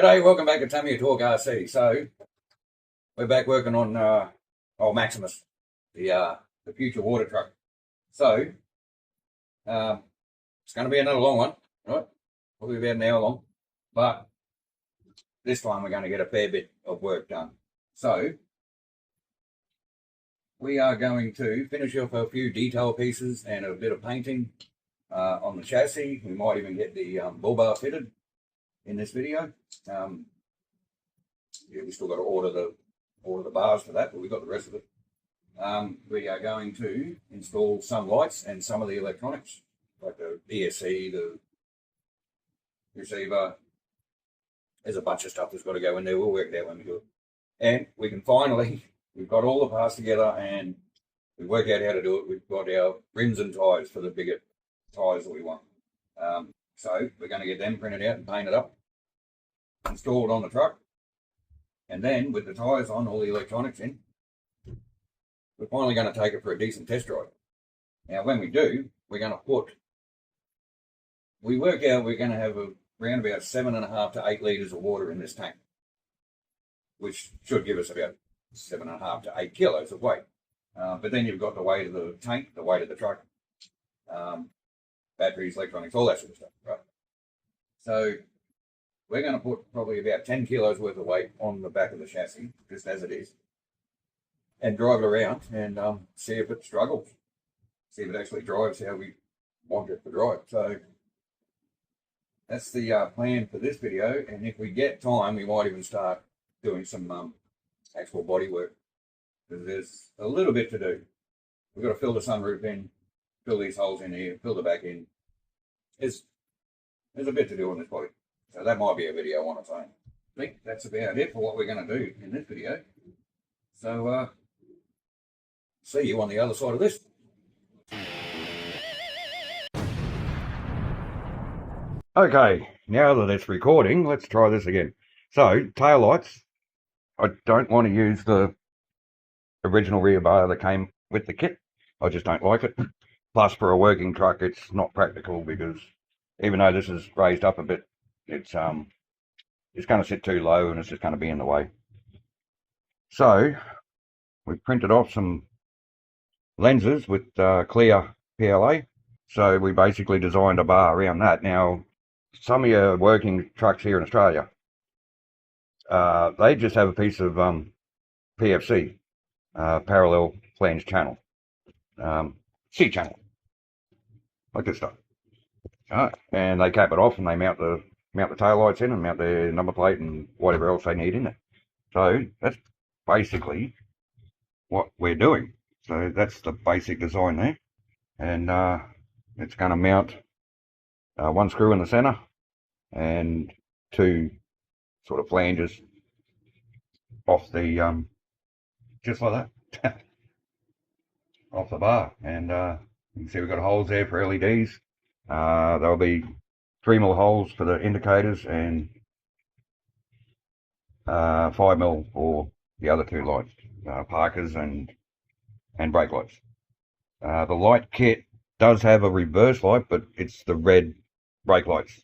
G'day, welcome back to Tamiya Talk RC. So we're back working on Maximus, the future water truck. So it's going to be another long one, right? Probably about an hour long, but this time we're going to get a fair bit of work done. So we are going to finish off a few detail pieces and a bit of painting on the chassis. We might even get the bull bar fitted in this video. Yeah, we still got to order the bars for that, but we got the rest of it. We are going to install some lights and some of the electronics, like the ESC, the receiver. There's a bunch of stuff that's got to go in there. We'll work it out when we do it. And we can finally, we've got all the parts together and we worked out how to do it. We've got our rims and tyres for the bigger tyres that we want. So we're going to get them printed out and painted up, installed on the truck. And then with the tyres on, all the electronics in, we're finally going to take it for a decent test drive. Now, when we do, we're going to we work out we're going to have around about 7.5 to 8 litres of water in this tank, which should give us about 7.5 to 8 kilos of weight. But then you've got the weight of the tank, the weight of the truck, batteries, electronics, all that sort of stuff, right? So we're going to put probably about 10 kilos worth of weight on the back of the chassis, just as it is, and drive it around and see if it struggles, see if it actually drives how we want it to drive. So that's the plan for this video, and if we get time, we might even start doing some actual body work, because there's a little bit to do. We've got to fill the sunroof in, fill these holes in here, fill the back in. There's a bit to do on this body. So that might be a video on its own. I think that's about it for what we're going to do in this video. So, see you on the other side of this. Okay, now that it's recording, let's try this again. So, tail lights. I don't want to use the original rear bar that came with the kit. I just don't like it. Plus, for a working truck, it's not practical because even though this is raised up a bit, it's going to sit too low and it's just going to be in the way. So we printed off some lenses with clear PLA. So we basically designed a bar around that. Now, some of your working trucks here in Australia, they just have a piece of PFC, parallel flange channel, C channel, like this stuff. And they cap it off and they mount the tail lights in and mount the number plate and whatever else they need in it. So that's basically what we're doing. So that's the basic design there. And it's going to mount one screw in the center and two sort of flanges off the, just like that, off the bar. And you can see we've got holes there for LEDs. There'll be 3mm holes for the indicators and 5mm for the other two lights, parkers and brake lights. The light kit does have a reverse light, but it's the red brake lights.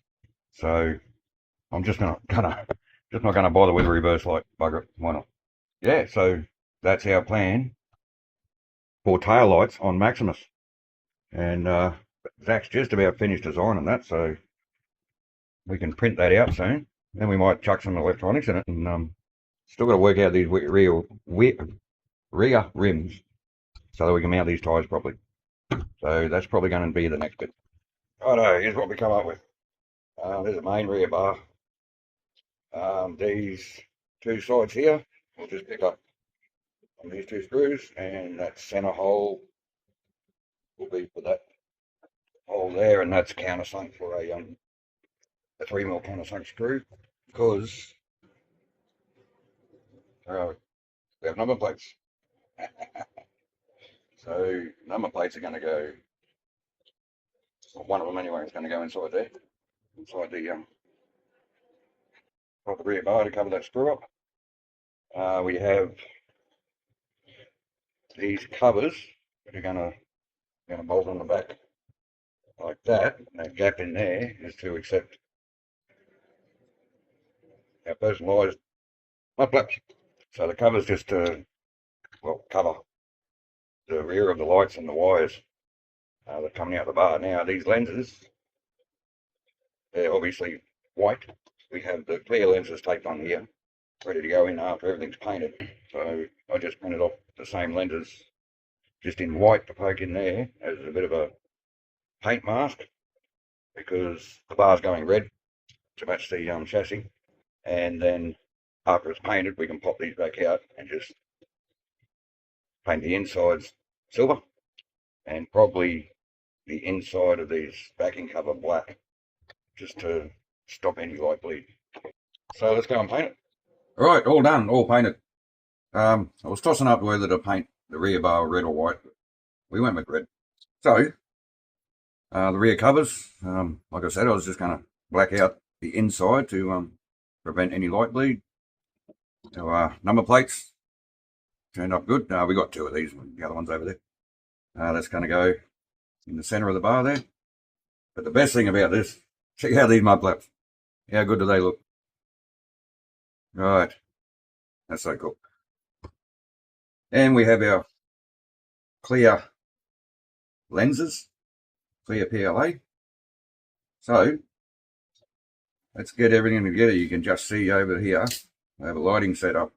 So I'm just not gonna bother with a reverse light. Bugger it, why not? Yeah, so that's our plan for tail lights on Maximus. And Zach's just about finished designing that, so we can print that out soon. Then we might chuck some electronics in it, and still got to work out these rear rims so that we can mount these tyres properly. So that's probably going to be the next bit. Righto, here's what we come up with. There's a main rear bar. These two sides here, we'll just pick up on these two screws, and that center hole will be for that hole there, and that's countersunk for a 3mm countersunk screw, because we have number plates. So number plates are going to go, well, one of them anyway is going to go inside there, inside the rear bar to cover that screw up. We have these covers that are going to bolt on the back like that. And that gap in there is to accept our personalised mud flaps. So the cover's just to, well, cover the rear of the lights and the wires that are coming out the bar. Now these lenses, they're obviously white. We have the clear lenses taped on here, ready to go in after everything's painted. So I just printed off the same lenses just in white to poke in there as a bit of a paint mask, because the bar's going red to match the chassis. And then after it's painted, we can pop these back out and just paint the insides silver and probably the inside of these backing cover black, just to stop any light bleed. So let's go and paint it. All right, all done, all painted. I was tossing up whether to paint the rear bar red or white, but we went with red. So the rear covers, like I said, I was just going to black out the inside to prevent any light bleed. Our number plates turned up good. We got two of these, the other one's over there. That's going to go in the center of the bar there. But the best thing about this, check out these mud flaps. How good do they look? Right, that's so cool. And we have our clear lenses, clear PLA. So let's get everything together. You can just see over here, I have a lighting setup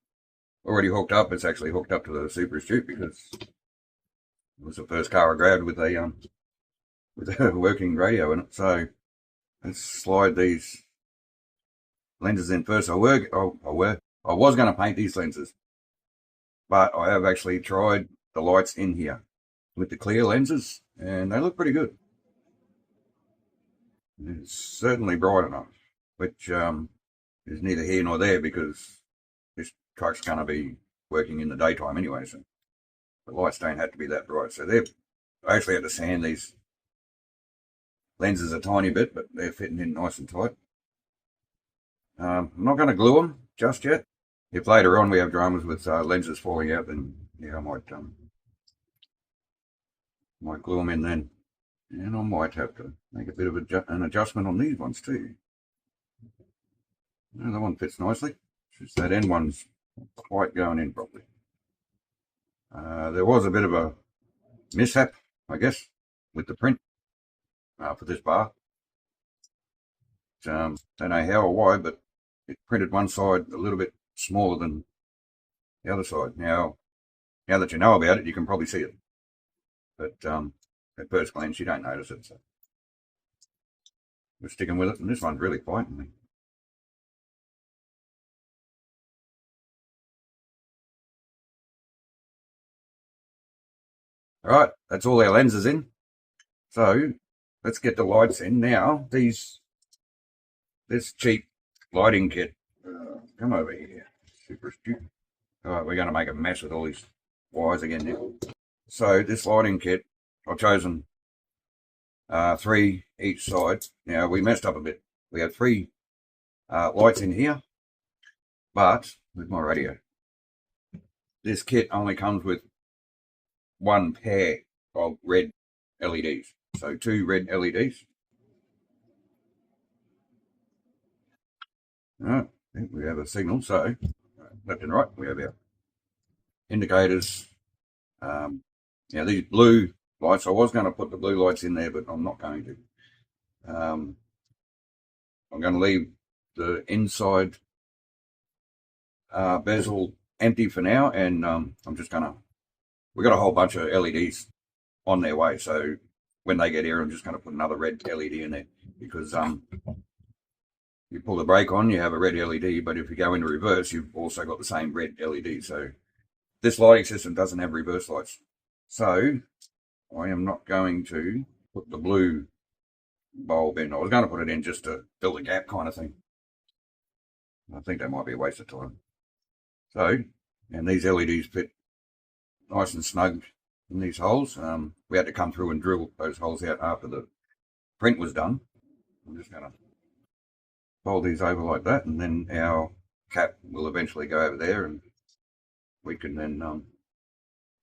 already hooked up. It's actually hooked up to the Super Astute because it was the first car I grabbed with a working radio in it. So let's slide these lenses in first. I was going to paint these lenses, but I have actually tried the lights in here with the clear lenses, and they look pretty good. It's certainly bright enough, which is neither here nor there because this truck's going to be working in the daytime anyway, so the lights don't have to be that bright. So I actually had to sand these lenses a tiny bit, but they're fitting in nice and tight. I'm not going to glue them just yet. If later on we have dramas with lenses falling out, then yeah, I might glue them in then. And I might have to make a bit of an adjustment on these ones too. That one fits nicely. Just that end one's quite going in properly. There was a bit of a mishap, I guess, with the print for this bar. Don't know how or why, but it printed one side a little bit smaller than the other side. Now that you know about it, you can probably see it. But at first glance, you don't notice it. So we're sticking with it, and this one's really biting me. All right, that's all our lenses in. So let's get the lights in now. This cheap lighting kit. Come over here, Super Astute. All right, we're going to make a mess with all these wires again now. So this lighting kit, I've chosen 3 each side. Now we messed up a bit. We have 3 lights in here, but with my radio, this kit only comes with 1 pair of red LEDs. So 2 red LEDs. I think we have a signal. So left and right, we have our indicators. Now these blue lights, I was going to put the blue lights in there, but I'm not going to. I'm going to leave the inside bezel empty for now, and I'm just going to, we've got a whole bunch of LEDs on their way, so when they get here, I'm just going to put another red LED in there, because you pull the brake on, you have a red LED, but if you go into reverse, you've also got the same red LED. So this lighting system doesn't have reverse lights. So I am not going to put the blue bulb in. I was going to put it in just to fill the gap kind of thing. I think that might be a waste of time. So, and these LEDs fit nice and snug in these holes. We had to come through and drill those holes out after the print was done. I'm just going to fold these over like that, and then our cap will eventually go over there, and we can then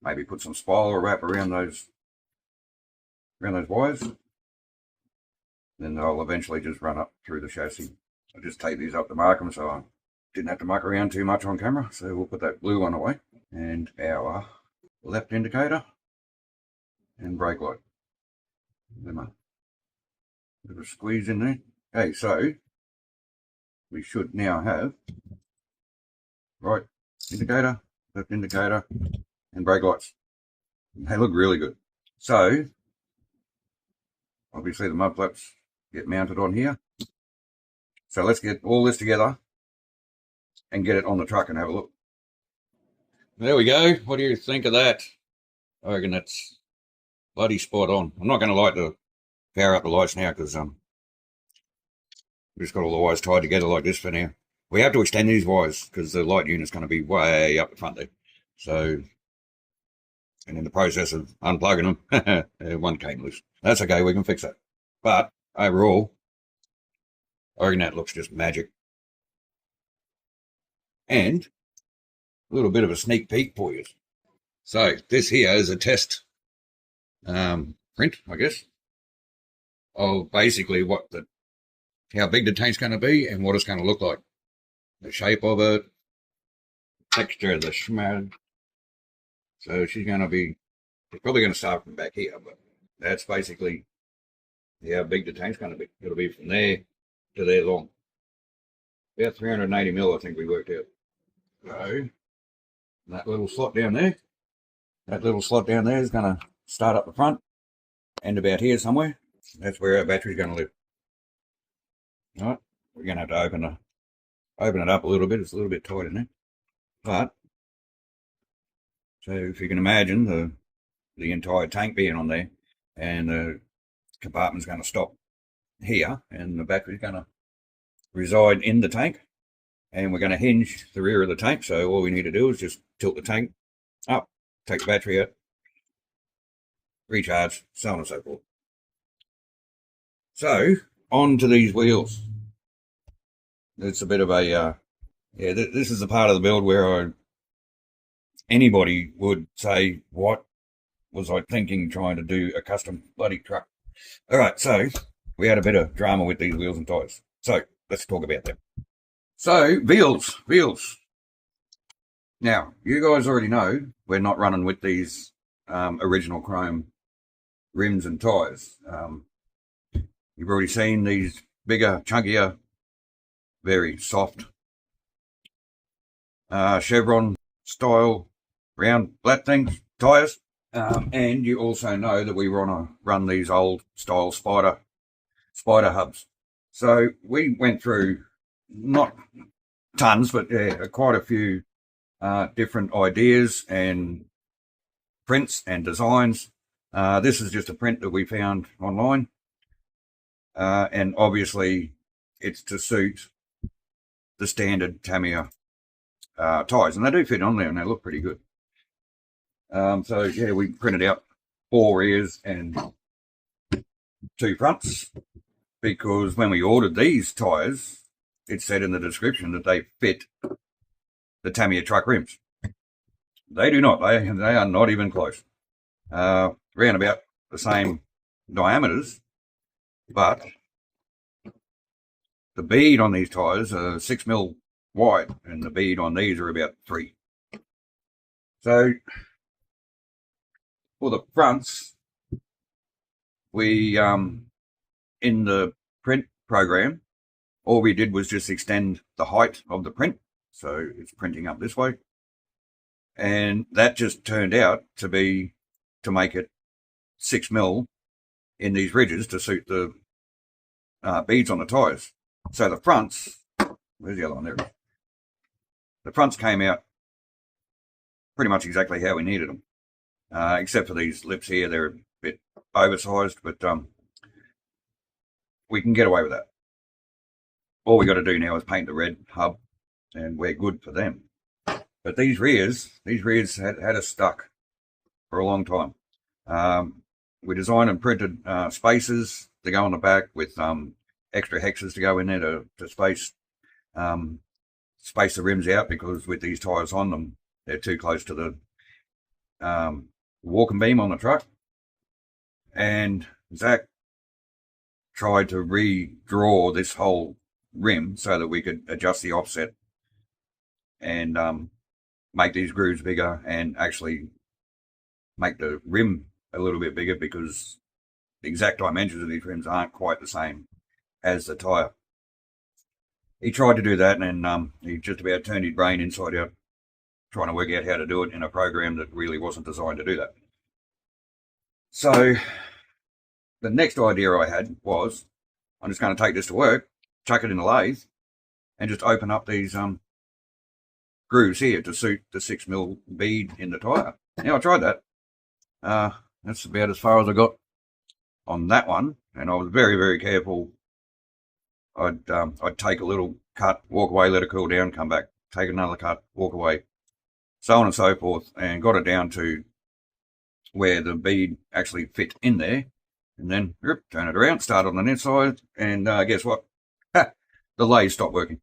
maybe put some spiral wrap around those wires. Then they'll eventually just run up through the chassis. I'll just tape these up to mark them so didn't have to muck around too much on camera, so we'll put that blue one away. And our left indicator and brake light. Bit of a squeeze in there. Okay, so we should now have right indicator, left indicator, and brake lights. They look really good. So obviously the mud flaps get mounted on here. So let's get all this together and get it on the truck and have a look. There we go. What do you think of that? I reckon that's bloody spot on. I'm not going to light the power up the lights now because we've just got all the wires tied together like this for now. We have to extend these wires because the light unit's going to be way up the front there. So, and in the process of unplugging them, one came loose. That's okay, we can fix that. But overall, I reckon that looks just magic. And a little bit of a sneak peek for you. So this here is a test print, I guess, of basically how big the tank's going to be and what it's going to look like. The shape of it, texture of the schmad. So she's probably going to start from back here, but that's basically how big the tank's going to be. It'll be from there to there long. About 380 mil, I think we worked out. So that little slot down there is going to start up the front and about here somewhere. That's where our battery's going to live. All right, we're going to have to open it up a little bit. It's a little bit tight in there. But so if you can imagine the entire tank being on there, and the compartment's going to stop here, and the battery's going to reside in the tank, and we're going to hinge the rear of the tank. So all we need to do is just tilt the tank up, take the battery out, recharge, so on and so forth. So on to these wheels. It's a bit of a this is the part of the build where anybody would say, what was I thinking trying to do a custom bloody truck? All right, so we had a bit of drama with these wheels and tyres. So let's talk about them. So wheels. Now, you guys already know we're not running with these original chrome rims and tyres. You've already seen these bigger, chunkier, very soft chevron style round flat things, tyres. And you also know that we want to run these old style spider hubs. So we went through not tons, but quite a few different ideas and prints and designs. This is just a print that we found online. And obviously it's to suit the standard Tamiya tyres, and they do fit on there and they look pretty good. So yeah, we printed out 4 rears and 2 fronts, because when we ordered these tyres, it said in the description that they fit the Tamiya truck rims. They do not. They are not even close. Around about the same diameters, but the bead on these tyres are 6 mil wide, and the bead on these are about 3. So for the fronts, we in the print program, all we did was just extend the height of the print, so it's printing up this way, and that just turned out to make it 6 mil in these ridges to suit the beads on the tyres. So the fronts, where's the other one? There it is. The fronts came out pretty much exactly how we needed them, except for these lips here. They're a bit oversized, but we can get away with that. All we got to do now is paint the red hub, and we're good for them. But these rears had us stuck for a long time. We designed and printed spacers to go on the back with extra hexes to go in there to space the rims out, because with these tyres on them, they're too close to the walking beam on the truck. And Zach tried to redraw this whole rim so that we could adjust the offset and make these grooves bigger and actually make the rim a little bit bigger, because the exact dimensions of these rims aren't quite the same as the tyre. He tried to do that, and he just about turned his brain inside out trying to work out how to do it in a program that really wasn't designed to do that. So the next idea I had was, I'm just going to take this to work, chuck it in the lathe, and just open up these grooves here to suit the 6mm bead in the tyre. Now, I tried that. That's about as far as I got on that one, and I was very, very careful. I'd take a little cut, walk away, let it cool down, come back, take another cut, walk away, so on and so forth, and got it down to where the bead actually fit in there, and then turn it around, start on the inside, and guess what? The lathe stopped working.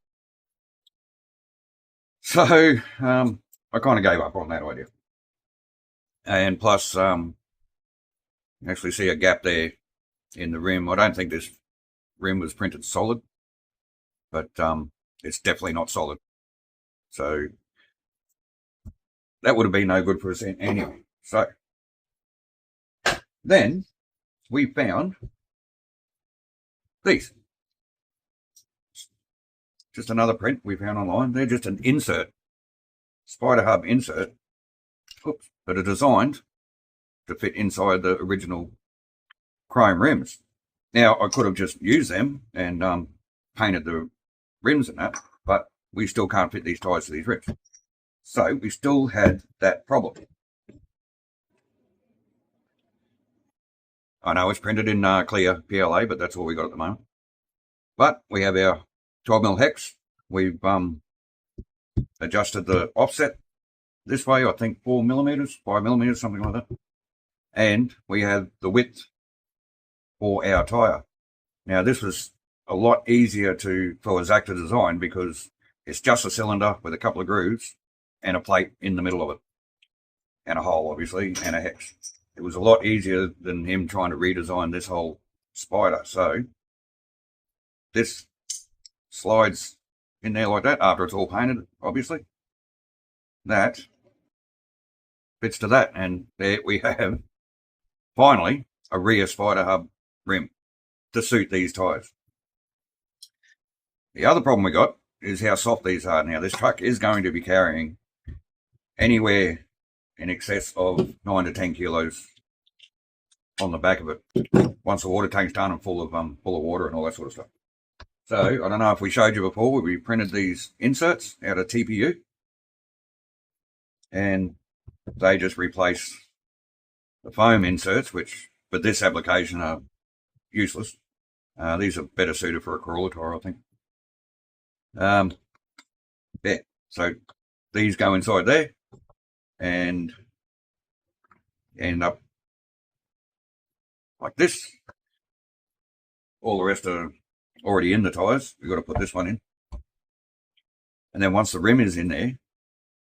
So I kind of gave up on that idea. And plus, you actually see a gap there in the rim. I don't think this rim was printed solid, but it's definitely not solid. So that would have been no good for us anyway. So then we found these. Just another print we found online. They're just an insert, spider hub insert, that are designed to fit inside the original chrome rims. Now, I could have just used them and painted the rims and that, but we still can't fit these tyres to these rims. So we still had that problem. I know it's printed in clear PLA, but that's all we got at the moment. But we have our 12mm hex. We've adjusted the offset this way, I think 4mm, 5mm, something like that. And we have the width for our tyre. Now, this was a lot easier for Zach to design, because it's just a cylinder with a couple of grooves and a plate in the middle of it, and a hole, obviously, and a hex. It was a lot easier than him trying to redesign this whole spider. So this slides in there like that after it's all painted, obviously. That fits to that, and there we have finally a rear spider hub rim to suit these tyres. The other problem we got is how soft these are. Now, this truck is going to be carrying anywhere in excess of 9 to 10 kilos on the back of it once the water tank's done and full of water and all that sort of stuff. So I don't know if we showed you before, we printed these inserts out of TPU, and they just replace the foam inserts, which for this application are useless. These are better suited for a crawler tire, I think. Yeah, so these go inside there and end up like this. All the rest are already in the tyres. We've got to put this one in. And then once the rim is in there,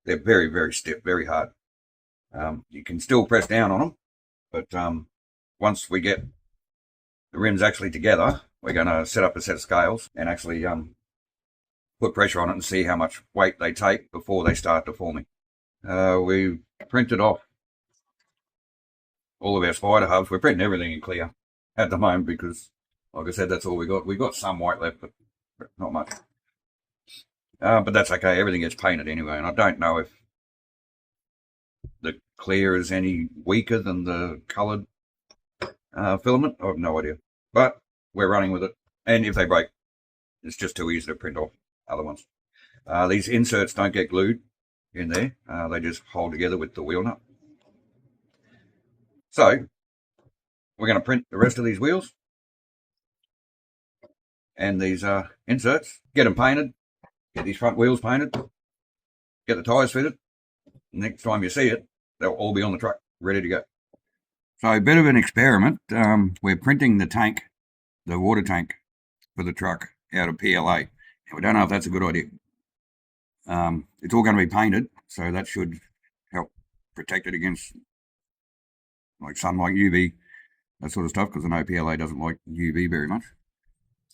they're very, very stiff, very hard. You can still press down on them, but once we get the rims actually together, we're going to set up a set of scales and actually put pressure on it and see how much weight they take before they start deforming. We printed off all of our spider hubs. We're printing everything in clear at the moment because, like I said, that's all we got. We've got some white left, but not much. But that's okay. Everything gets painted anyway, and I don't know if the clear is any weaker than the coloured filament. I have no idea. But we're running with it. And if they break, it's just too easy to print off other ones. These inserts don't get glued in there. They just hold together with the wheel nut. So we're going to print the rest of these wheels and these inserts, get them painted, get these front wheels painted, get the tyres fitted. Next time you see it, they'll all be on the truck, ready to go. So a bit of an experiment. We're printing the tank, the water tank for the truck out of PLA. We don't know if that's a good idea. It's all going to be painted, so that should help protect it against like sunlight, UV, that sort of stuff, because I know PLA doesn't like UV very much,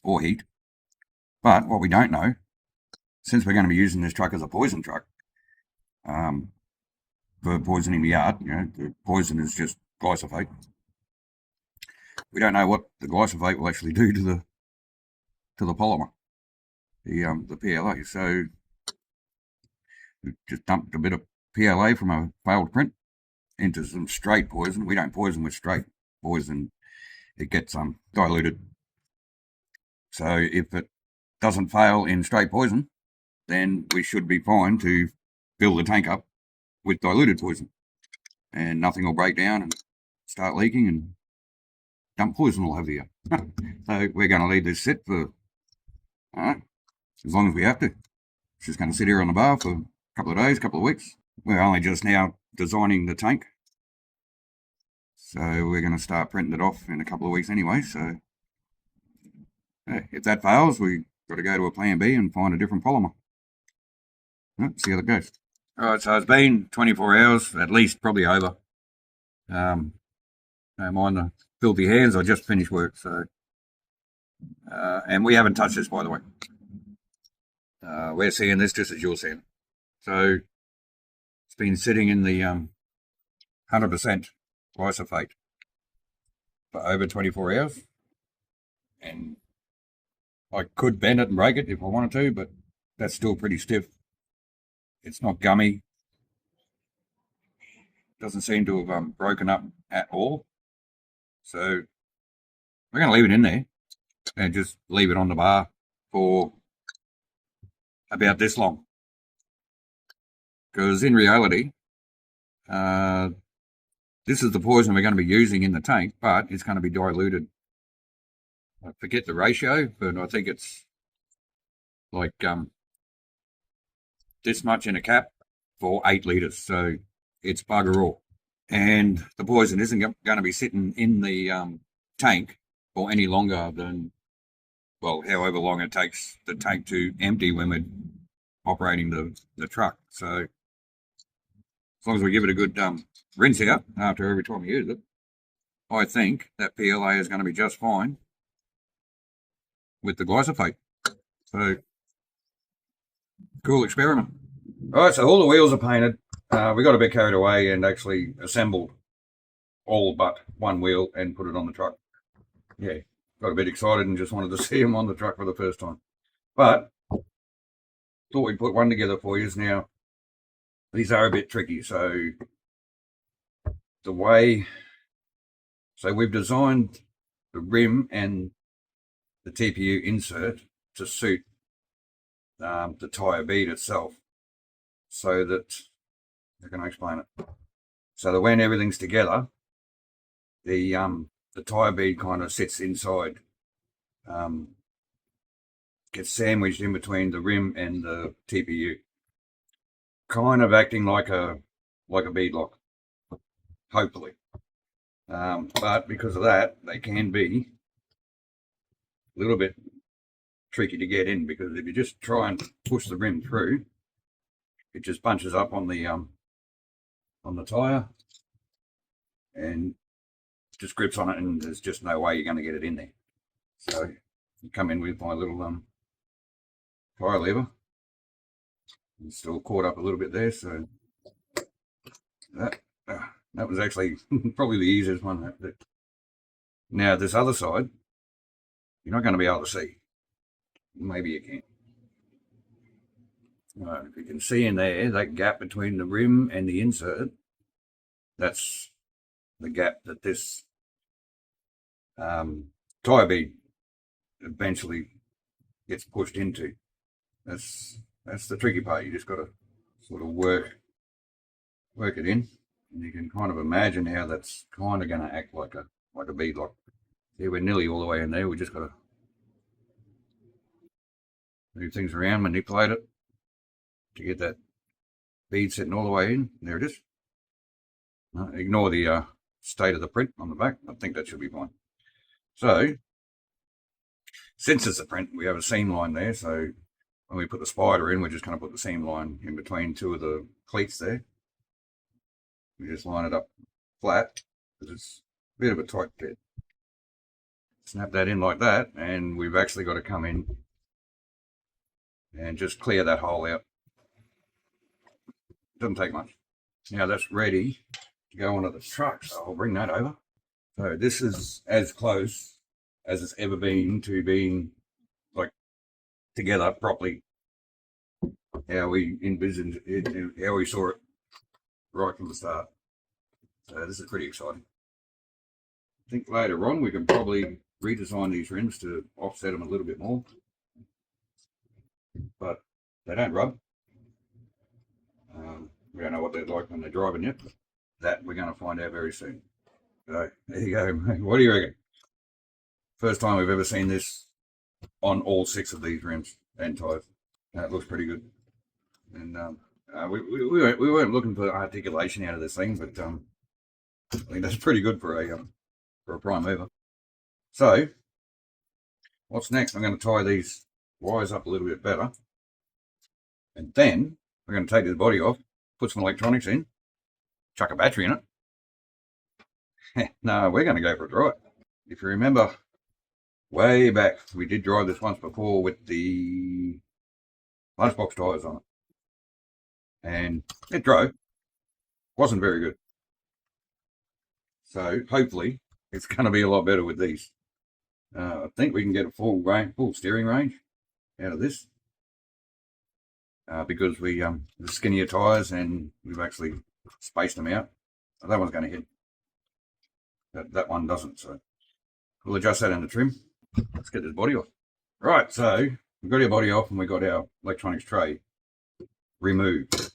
or heat. But what we don't know since we're going to be using this truck as a poison truck, for poisoning the yard, the poison is just glyphosate. We don't know what the glyphosate will actually do to the polymer, the PLA. So we just dumped a bit of PLA from a failed print into some straight poison. We don't poison with straight poison; it gets diluted. So if it doesn't fail in straight poison, then we should be fine to fill the tank up with diluted poison, and nothing will break down and start leaking, and dump poison all over you. So we're going to leave this sit for as long as we have to. It's just going to sit here on the bar for a couple of days, couple of weeks. We're only just now designing the tank, so we're going to start printing it off in a couple of weeks anyway. So if that fails, we've got to go to a plan B and find a different polymer. See how that goes. All right, so it's been 24 hours, at least, probably over. Don't mind the filthy hands. I just finished work, so and we haven't touched this, by the way. We're seeing this just as you're seeing it. So it's been sitting in the 100% glyphosate for over 24 hours, and I could bend it and break it if I wanted to, but that's still pretty stiff. It's not gummy. Doesn't seem to have broken up at all. So we're going to leave it in there and just leave it on the bar for about this long. Because in reality, this is the poison we're going to be using in the tank, but it's going to be diluted. I forget the ratio, but I think it's like this much in a cap for 8 litres. So it's bugger all. And the poison isn't going to be sitting in the tank for any longer than, well, however long it takes the tank to empty when we're operating the truck. So as long as we give it a good rinse out after every time we use it, I think that PLA is going to be just fine with the glyphosate. So cool experiment. All right, so all the wheels are painted. We got a bit carried away and actually assembled all but one wheel and put it on the truck. Yeah, got a bit excited and just wanted to see them on the truck for the first time. But thought we'd put one together for you. Now, these are a bit tricky. So we've designed the rim and the TPU insert to suit the tyre bead itself, so that, how can I explain it? So that when everything's together, the tyre bead kind of sits inside, gets sandwiched in between the rim and the TPU, kind of acting like a bead lock, hopefully. But because of that, they can be a little bit tricky to get in, because if you just try and push the rim through, it just bunches up on the tyre and just grips on it, and there's just no way you're going to get it in there. So you come in with my little tyre lever. It's still caught up a little bit there, so that was actually probably the easiest one. Now this other side, you're not going to be able to see. Maybe you can. Right, if you can see in there, that gap between the rim and the insert, that's the gap that this tyre bead eventually gets pushed into. That's the tricky part. You just got to sort of work it in, and you can kind of imagine how that's kind of going to act like a bead lock. See, we're nearly all the way in there. We just got to move things around, manipulate it to get that bead sitting all the way in. There it is. Ignore the state of the print on the back. I think that should be fine. So, since it's a print, we have a seam line there. So when we put the spider in, we're just going to put the seam line in between two of the cleats there. We just line it up flat, because it's a bit of a tight bit. Snap that in like that, and we've actually got to come in and just clear that hole out. Doesn't take much. Now that's ready to go onto the truck, so I'll bring that over. So this is as close as it's ever been to being like together properly, how we envisioned it, how we saw it right from the start. So this is pretty exciting. I think later on we can probably redesign these rims to offset them a little bit more, but they don't rub. We don't know what they're like when they're driving yet. That we're going to find out very soon. So there you go. What do you reckon? First time we've ever seen this on all 6 of these rims and tyres. It looks pretty good. And we weren't looking for articulation out of this thing, but I think that's pretty good for a prime mover. So what's next? I'm going to tie these wires up a little bit better, and then we're going to take this body off, put some electronics in, chuck a battery in it. No, we're going to go for a drive. If you remember way back, we did drive this once before with the lunchbox tyres on it, and it drove. Wasn't very good. So hopefully it's going to be a lot better with these. I think we can get a full steering range out of this, because we the skinnier tyres, and we've actually spaced them out. So that one's going to hit. That one doesn't. So we'll adjust that in the trim. Let's get this body off. Right, so we've got our body off and we've got our electronics tray removed.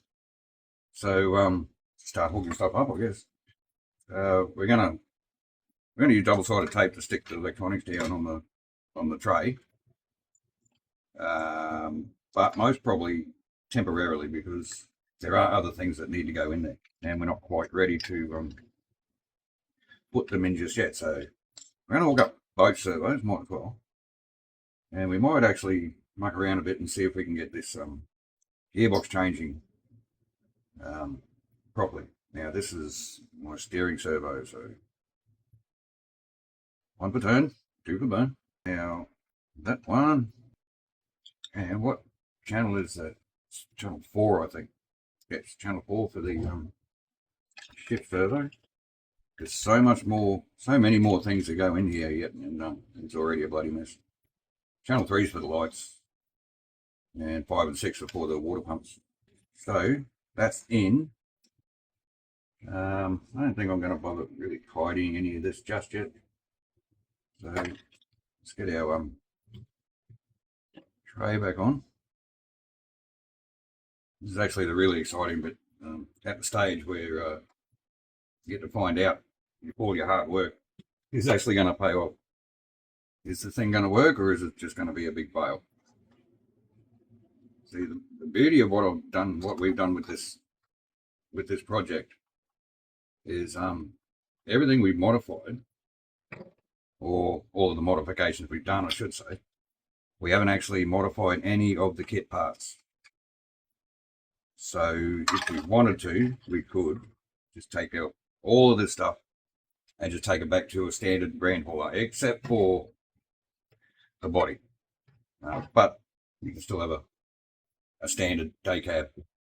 So start hooking stuff up, I guess. We're gonna use double-sided tape to stick the electronics down on the tray, but most probably temporarily, because there are other things that need to go in there, and we're not quite ready to put them in just yet. So we're gonna hook up both servos, might as well, and we might actually muck around a bit and see if we can get this gearbox changing properly. Now this is my steering servo, so 1 per turn, 2 per burn. Now that one, and what channel is that? It's channel 4, I think. Yeah, it's channel 4 for the shift servo. There's so many more things that go in here yet, and it's already a bloody mess. Channel 3 is for the lights, and 5 and 6 are for the water pumps. So that's in. I don't think I'm going to bother really tidying any of this just yet. So let's get our tray back on. This is actually the really exciting bit, at the stage where you get to find out if all your hard work is actually going to pay off. Is the thing going to work, or is it just going to be a big fail? See, the beauty of what we've done with this project is everything we've modified, or all of the modifications we've done, I should say, we haven't actually modified any of the kit parts. So if we wanted to, we could just take out all of this stuff and just take it back to a standard brand hauler, except for the body. But you can still have a standard day cab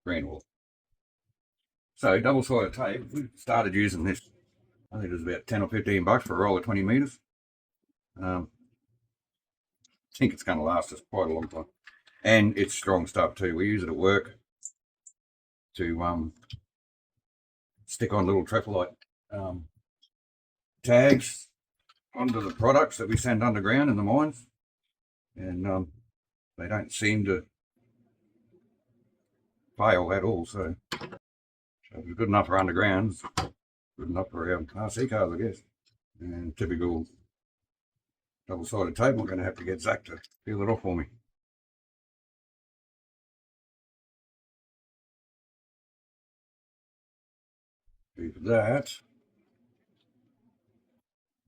brand hauler. So double-sided tape, we started using this, I think it was about 10 or 15 bucks for a roll of 20 meters. I think it's going to last us quite a long time. And it's strong stuff too. We use it at work to stick on little traffic tags onto the products that we send underground in the mines. And they don't seem to fail at all. So if it's good enough for underground, it's good enough for our RC cars, I guess. And typical double-sided tape, I'm going to have to get Zach to peel it off for me. Do that.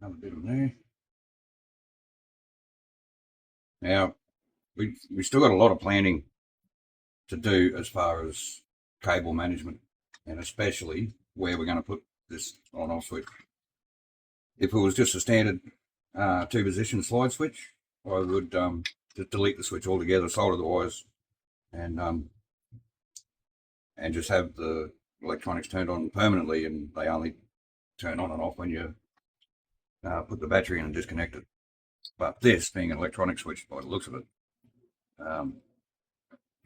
Another bit on there. Now, we still got a lot of planning to do as far as cable management, and especially where we're going to put this on-off switch. If it was just a standard 2-position slide switch, I would just delete the switch altogether, solder the wires and just have the electronics turned on permanently, and they only turn on and off when you put the battery in and disconnect it. But this, being an electronic switch by the looks of it, going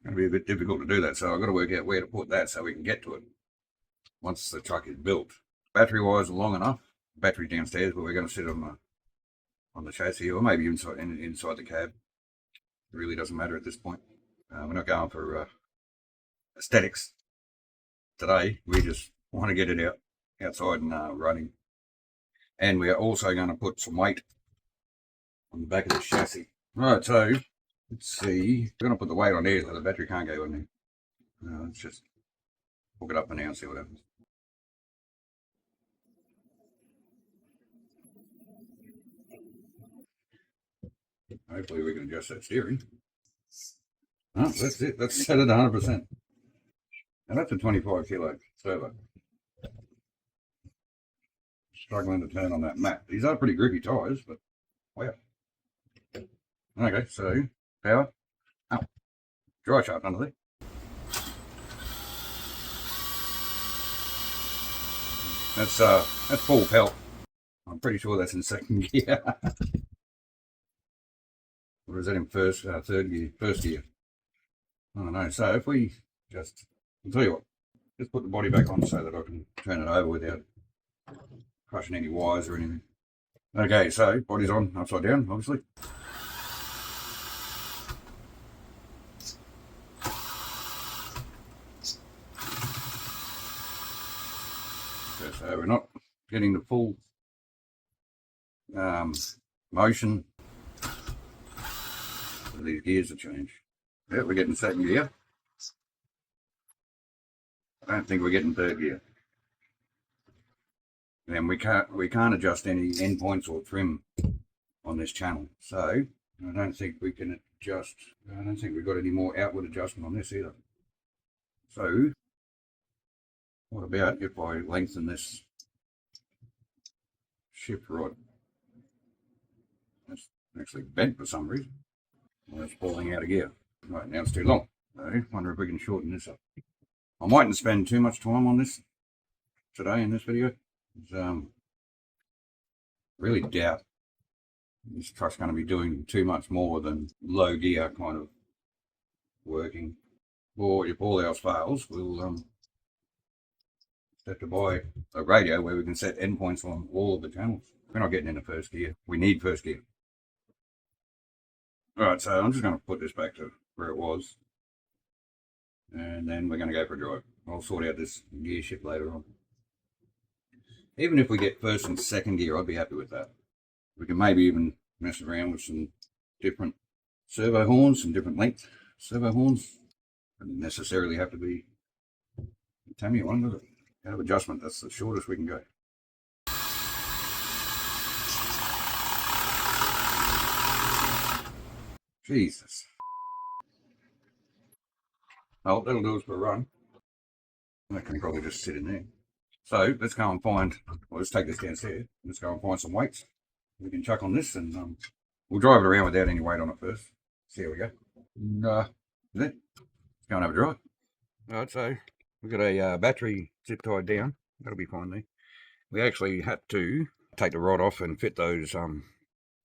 to be a bit difficult to do that. So I've got to work out where to put that so we can get to it once the truck is built. Battery wires are long enough. Battery downstairs, but we're going to sit on the chassis, or maybe inside the cab. It really doesn't matter at this point. We're not going for aesthetics today. We just want to get it outside and running. And we are also going to put some weight on the back of the chassis. Right, so let's see. We're going to put the weight on there so the battery can't go in there. Let's just hook it up for now and see what happens. Hopefully we can adjust that steering. Oh, that's it. That's set at 100%. And that's a 25 kilo servo. Struggling to turn on that mat. These are pretty grippy tyres, but wow. Okay, so power. Oh, dry shaft under there. That's full pelt. I'm pretty sure that's in second gear. Or is that in third gear? First gear. I don't know. So if we just, I'll tell you what, just put the body back on so that I can turn it over without crushing any wires or anything. Okay, so body's on upside down, obviously. Okay, so we're not getting the full motion. These gears are changed. Yeah, we're getting second gear. I don't think we're getting third gear. And we can't adjust any endpoints or trim on this channel. So I don't think we can adjust. I don't think we've got any more outward adjustment on this either. So what about if I lengthen this shift rod? That's actually bent for some reason. Well, it's falling out of gear. Right, now it's too long. So I wonder if we can shorten this up. I mightn't spend too much time on this today in this video. Really doubt this truck's going to be doing too much more than low gear kind of working. Or if all else fails, we'll have to buy a radio where we can set endpoints on all of the channels. We're not getting into first gear. We need first gear. Alright, so I'm just going to put this back to where it was. And then we're going to go for a drive. I'll sort out this gear shift later on. Even if we get first and second gear, I'd be happy with that. We can maybe even mess around with some different servo horns, some different length servo horns. Doesn't necessarily have to be a Tamiya one, does it? Out of adjustment, that's the shortest we can go. Jesus. Oh, that'll do us for a run. That can probably just sit in there. So let's go and find, well, let's take this downstairs. Let's go and find some weights we can chuck on this, and we'll drive it around without any weight on it first. See how we go. And, is it? Let's go and have a drive. Alright, so we've got a battery zip tied down. That'll be fine there. We actually had to take the rod off and fit those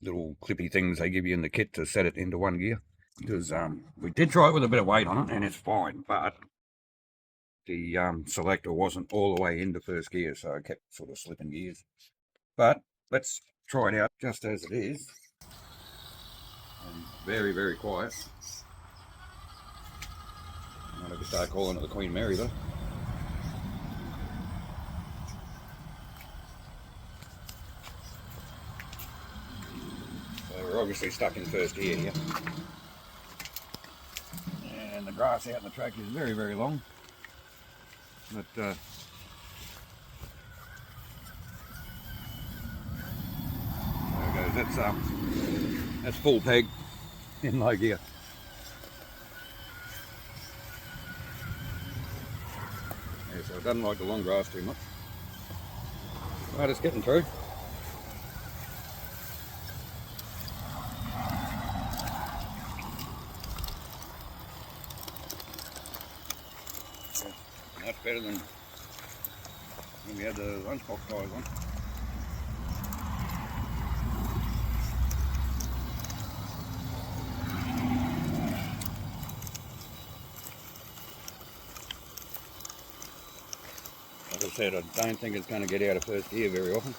little clippy things they give you in the kit to set it into one gear. Because we did try it with a bit of weight on it and it's fine, but the selector wasn't all the way into first gear, so I kept sort of slipping gears. But let's try it out just as it is. And very, very quiet. I'm going to start calling it the Queen Mary though. So we're obviously stuck in first gear here. And the grass out in the track is very, very long. But there it goes. That's full peg in low gear. Yeah, so it doesn't like the long grass too much. Right, it's getting through. Much better than when we had the lunchbox tyres on. Like I said, I don't think it's going to get out of first gear very often,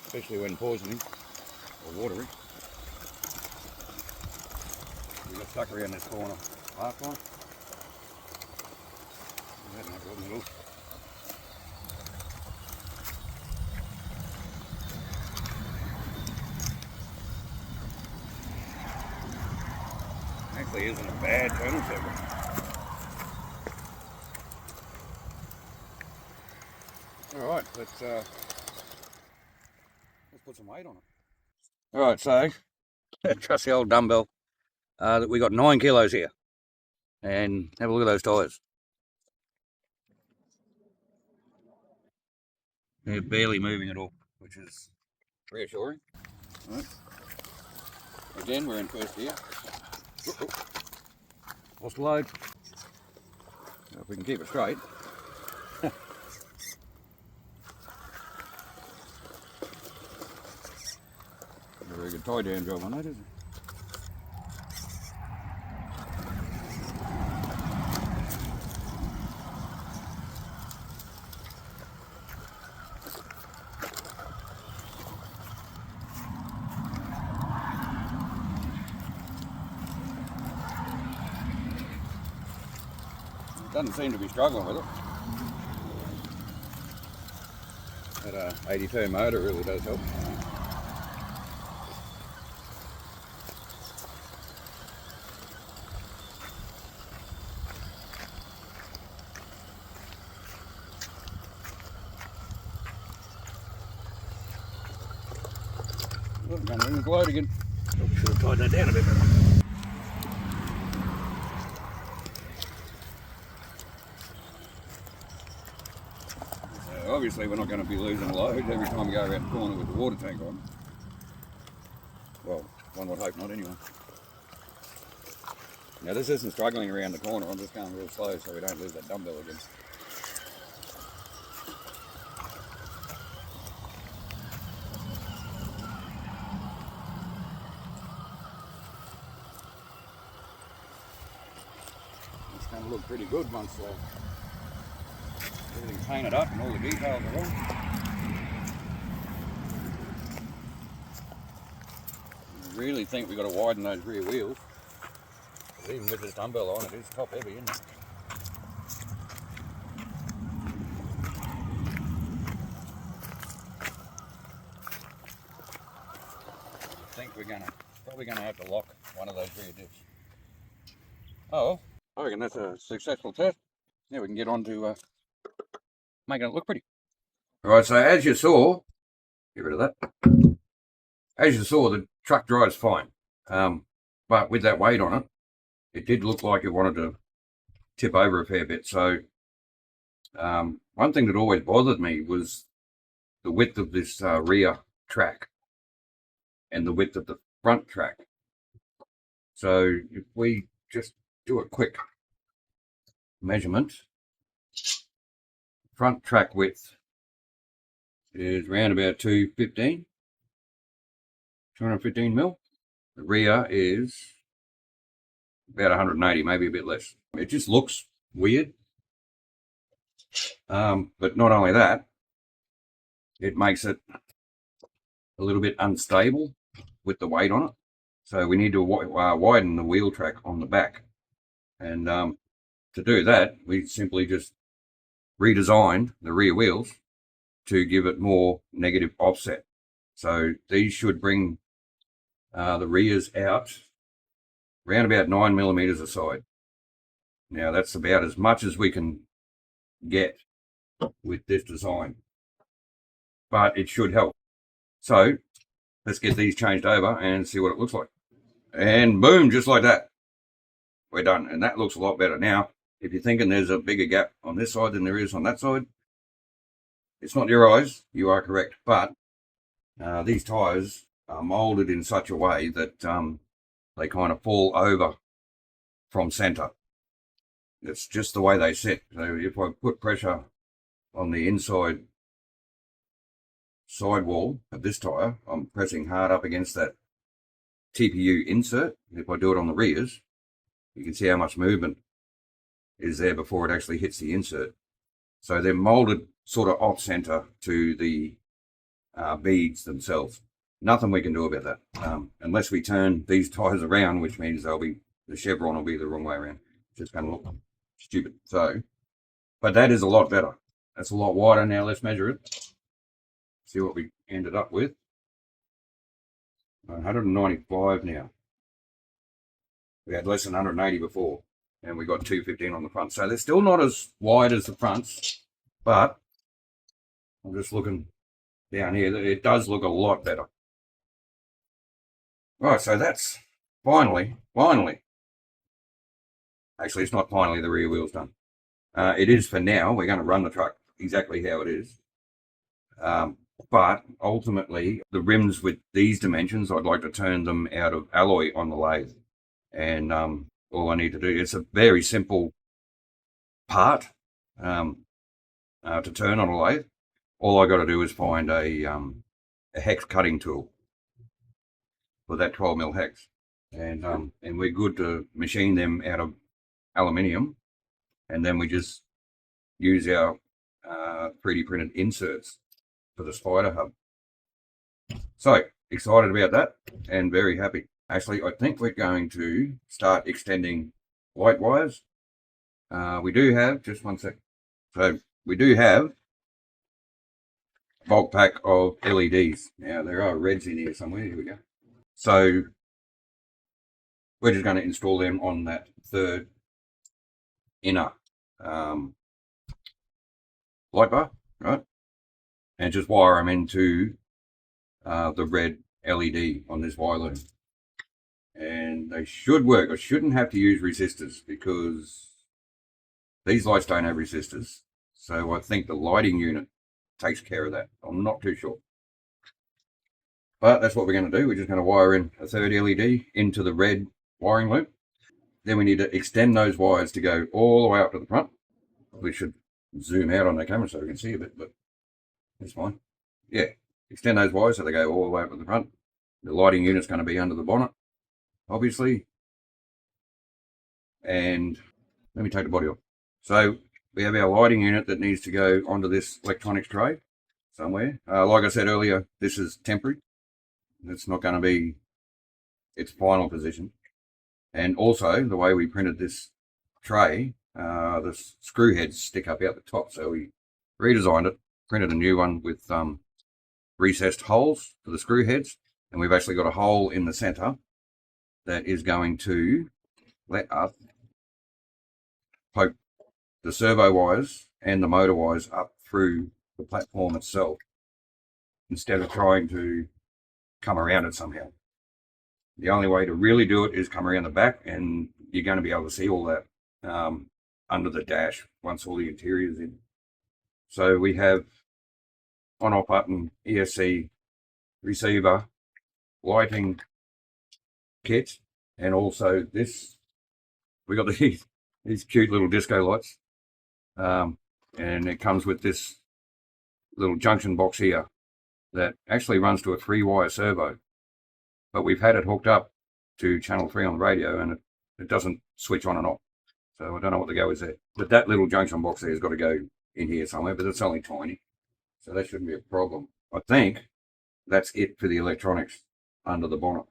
especially when poisoning or watery. We got stuck around this corner last time. We had no problem at all. Actually isn't a bad turtle setup. Alright, let's put some weight on it. Alright, so trust the old dumbbell. We got 9 kilos here. And have a look at those tyres. They're barely moving at all, which is reassuring. Right. Again, we're in first gear. Lost the load. If we can keep it straight. A very good tie down job on that, isn't it? Doesn't seem to be struggling with it. That 82 motor really does help. Look, I'm going to lose the load again. Should have tied that down a bit better. Obviously we're not going to be losing load every time we go around the corner with the water tank on. Well, one would hope not anyway. Now this isn't struggling around the corner, I'm just going real slow so we don't lose that dumbbell again. It's going to look pretty good once everything's painted up and all the details are on. I really think we've got to widen those rear wheels. Even with this dumbbell on, it is top heavy, isn't it? I think we're probably gonna have to lock one of those rear dips. Oh, I reckon that's a successful test. Now we can get on to making it look pretty. Alright, so as you saw, get rid of that. As you saw, the truck drives fine. But with that weight on it, it did look like it wanted to tip over a fair bit. So one thing that always bothered me was the width of this rear track and the width of the front track. So if we just do a quick measurement, front track width is around about 215 mil. The rear is about 180, maybe a bit less. It just looks weird. But not only that, it makes it a little bit unstable with the weight on it. So we need to widen the wheel track on the back. And to do that, we simply just redesigned the rear wheels to give it more negative offset. So these should bring the rears out around about 9 millimeters aside. Now that's about as much as we can get with this design, but it should help. So let's get these changed over and see what it looks like. And boom, just like that, we're done. And that looks a lot better. Now, if you're thinking there's a bigger gap on this side than there is on that side, it's not your eyes, you are correct. But these tires are molded in such a way that they kind of fall over from center. It's just the way they sit. So if I put pressure on the inside sidewall of this tyre, I'm pressing hard up against that TPU insert. If I do it on the rears, you can see how much movement is there before it actually hits the insert. So they're molded sort of off center to the beads themselves. Nothing we can do about that, unless we turn these tires around, which means the chevron will be the wrong way around. It's just going to look stupid. So, but that is a lot better. That's a lot wider now. Let's measure it. See what we ended up with. 195 now. We had less than 180 before, and we got 215 on the front. So they're still not as wide as the fronts, but I'm just looking down here. It does look a lot better. Right, so that's finally. Actually, it's not finally the rear wheel's done. It is for now. We're going to run the truck exactly how it is. But ultimately, the rims with these dimensions, I'd like to turn them out of alloy on the lathe. And all I need to do, it's a very simple part to turn on a lathe. All I got to do is find a hex cutting tool for that 12mm hex. And we're good to machine them out of aluminium. And then we just use our 3D printed inserts for the spider hub. So excited about that and very happy. Actually, I think we're going to start extending light wires. We do have, just one sec. So we do have a bulk pack of LEDs. Now there are reds in here somewhere. Here we go. So we're just going to install them on that third inner light bar, right? And just wire them into the red LED on this wire loom. And they should work. I shouldn't have to use resistors because these lights don't have resistors. So I think the lighting unit takes care of that. I'm not too sure. But that's what we're going to do. We're just going to wire in a third LED into the red wiring loop. Then we need to extend those wires to go all the way up to the front. We should zoom out on the camera so we can see a bit, but it's fine. Yeah, extend those wires so they go all the way up to the front. The lighting unit's going to be under the bonnet, obviously. And let me take the body off. So we have our lighting unit that needs to go onto this electronics tray somewhere. Like I said earlier, this is temporary. It's not going to be its final position. And also, the way we printed this tray, the screw heads stick up out the top. So we redesigned it, printed a new one with recessed holes for the screw heads. And we've actually got a hole in the center that is going to let us poke the servo wires and the motor wires up through the platform itself instead of trying to come around it somehow. The only way to really do it is come around the back, and you're going to be able to see all that under the dash once all the interior is in. So we have on-off button, ESC receiver, lighting kit, and also this. We got these cute little disco lights, and it comes with this little junction box here that actually runs to a 3-wire servo, but we've had it hooked up to channel 3 on the radio, and it doesn't switch on and off. So I don't know what the go is there. But that little junction box there has got to go in here somewhere, but it's only tiny, so that shouldn't be a problem. I think that's it for the electronics under the bonnet.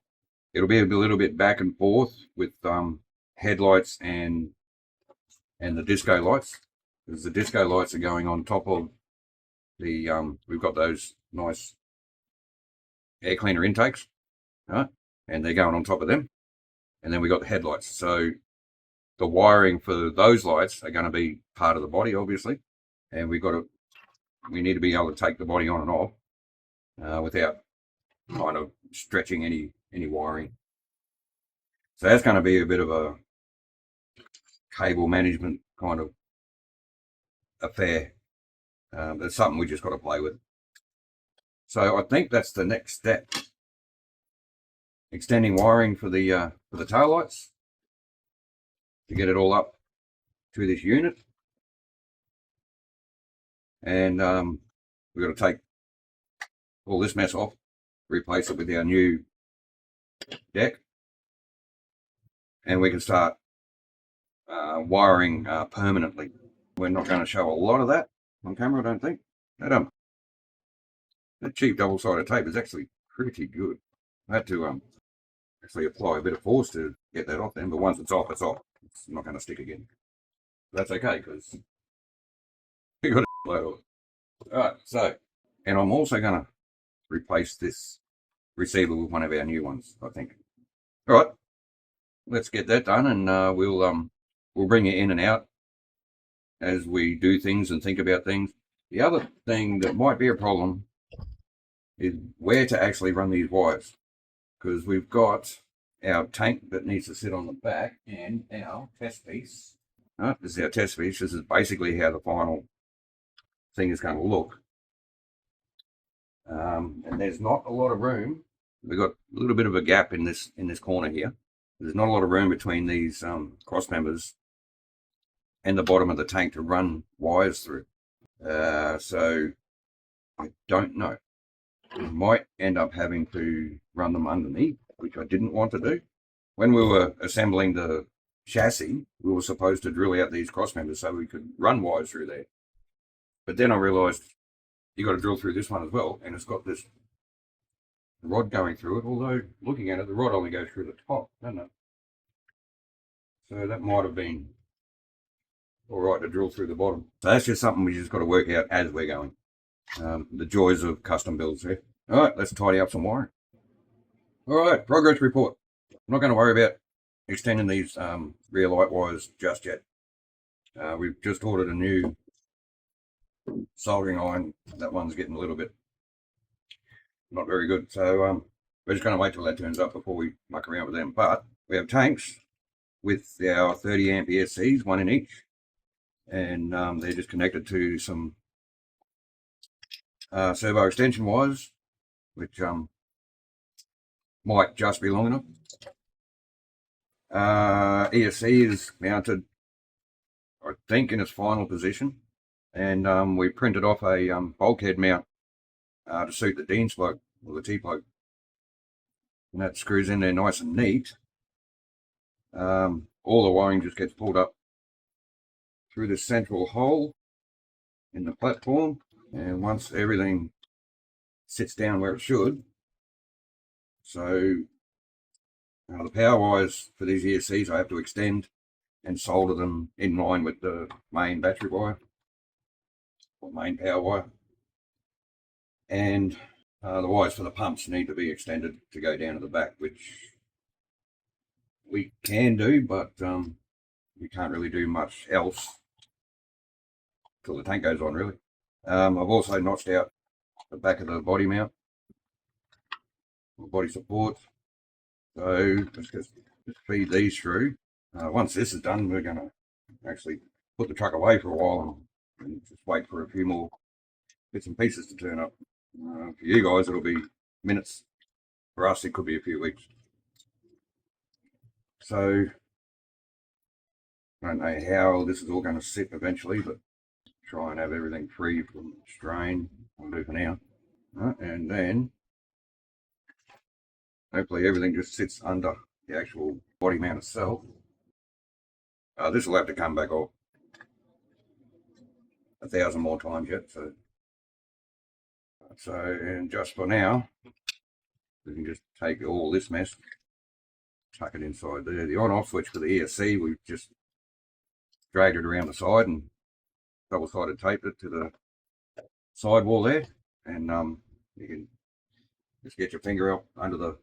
It'll be a little bit back and forth with headlights and the disco lights, because the disco lights are going on top of the we've got those nice air cleaner intakes, right? And they're going on top of them. And then we got the headlights. So the wiring for those lights are going to be part of the body, obviously. And we need to be able to take the body on and off without kind of stretching any wiring. So that's going to be a bit of a cable management kind of affair. It's something we just got to play with. So I think that's the next step. Extending wiring for the tail lights to get it all up to this unit, and we've got to take all this mess off, replace it with our new deck, and we can start wiring permanently. We're not going to show a lot of that on camera, I don't think. That cheap double-sided tape is actually pretty good. I had to actually apply a bit of force to get that off then, but once it's off, it's off. It's not going to stick again. That's okay, because you got to load off. Alright, so, and I'm also going to replace this receiver with one of our new ones, I think. Alright, let's get that done, and we'll bring it in and out as we do things and think about things. The other thing that might be a problem is where to actually run these wires, because we've got our tank that needs to sit on the back and our test piece. This is our test piece. This is basically how the final thing is going to look. And there's not a lot of room. We've got a little bit of a gap in this corner here. There's not a lot of room between these cross members and the bottom of the tank to run wires through. So I don't know. We might end up having to run them underneath, which I didn't want to do. When we were assembling the chassis, we were supposed to drill out these cross members so we could run wires through there. But then I realized you got to drill through this one as well, and it's got this rod going through it, although looking at it, the rod only goes through the top, doesn't it? So that might have been all right to drill through the bottom. So that's just something we just got to work out as we're going. The joys of custom builds there. All right, let's tidy up some wiring. All right, progress report. I'm not going to worry about extending these rear light wires just yet. We've just ordered a new soldering iron. That one's getting a little bit not very good, so we're just going to wait till that turns up before we muck around with them. But we have tanks with our 30 amp ESCs, one in each, and they're just connected to some servo extension wires, which might just be long enough. ESC is mounted, I think, in its final position, and we printed off a bulkhead mount to suit the Dean's plug, or the T-plug, and that screws in there nice and neat. All the wiring just gets pulled up through this central hole in the platform, and once everything sits down where it should, so the power wires for these ESCs I have to extend and solder them in line with the main battery wire, or main power wire, and the wires for the pumps need to be extended to go down to the back, which we can do, but we can't really do much else till the tank goes on, really. I've also notched out the back of the body mount, body support. So let's just feed these through. Once this is done, we're going to actually put the truck away for a while and just wait for a few more bits and pieces to turn up. For you guys, it'll be minutes. For us, it could be a few weeks. So I don't know how this is all going to sit eventually, but try and have everything free from strain. I'll do for now. And then hopefully everything just sits under the actual body mount itself. This will have to come back off 1,000 more times yet. So and just for now, we can just take all this mess, tuck it inside there. The on-off switch for the ESC, we've just dragged it around the side and double-sided taped it to the sidewall there, and you can just get your finger up under the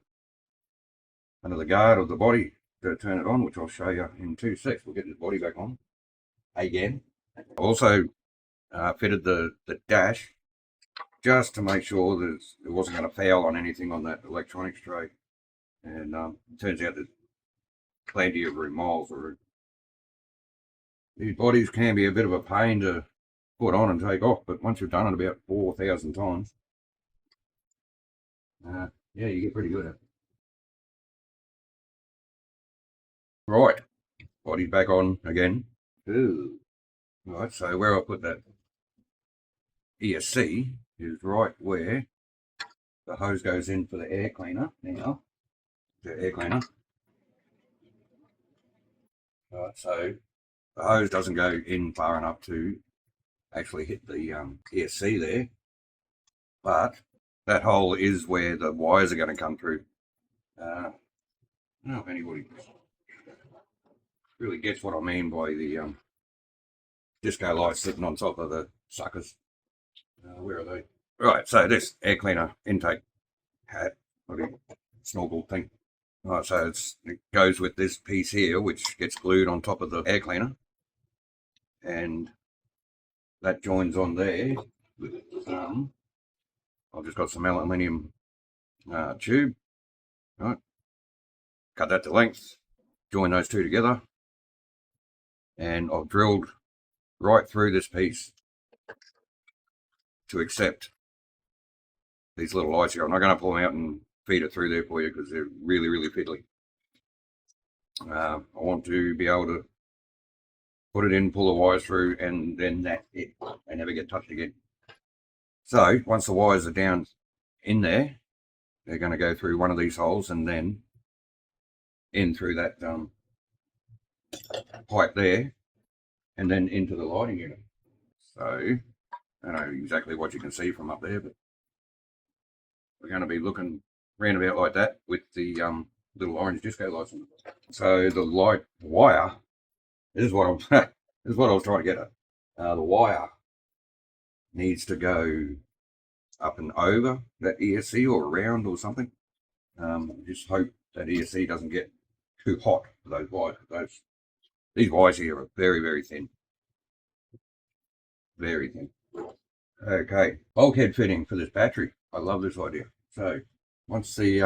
guard of the body to turn it on, which I'll show you in 2 seconds. We'll get this body back on again. Also fitted the dash just to make sure that it wasn't going to foul on anything on that electronics tray, and it turns out that plenty of room, miles of room. These bodies can be a bit of a pain to put on and take off, but once you've done it about 4,000 times, yeah, you get pretty good at it. Right, body's back on again, Ooh. Right, so where I put that ESC is right where the hose goes in for the air cleaner now. The air cleaner. Right, so the hose doesn't go in far enough to actually hit the ESC there, but that hole is where the wires are going to come through. I don't know if anybody really gets what I mean by the disco lights sitting on top of the suckers. Where are they? Right, so this air cleaner intake hat, snorkel thing. Right, so it goes with this piece here, which gets glued on top of the air cleaner, and that joins on there with I've just got some aluminium tube. Right, cut that to length, join those two together, and I've drilled right through this piece to accept these little lights here. I'm not going to pull them out and feed it through there for you because they're really, really fiddly. I want to be able to put it in, pull the wires through, and then that's it. They never get touched again. So once the wires are down in there, they're going to go through one of these holes and then in through that pipe there, and then into the lighting unit. So I don't know exactly what you can see from up there, but we're going to be looking round about like that with the little orange disco lights on it. So the light wire, this is what I'm this is what I was trying to get at. The wire needs to go up and over that ESC or around or something. Just hope that ESC doesn't get too hot for those wires. These wires here are very, very thin. Very thin. Okay, bulkhead fitting for this battery. I love this idea. So once the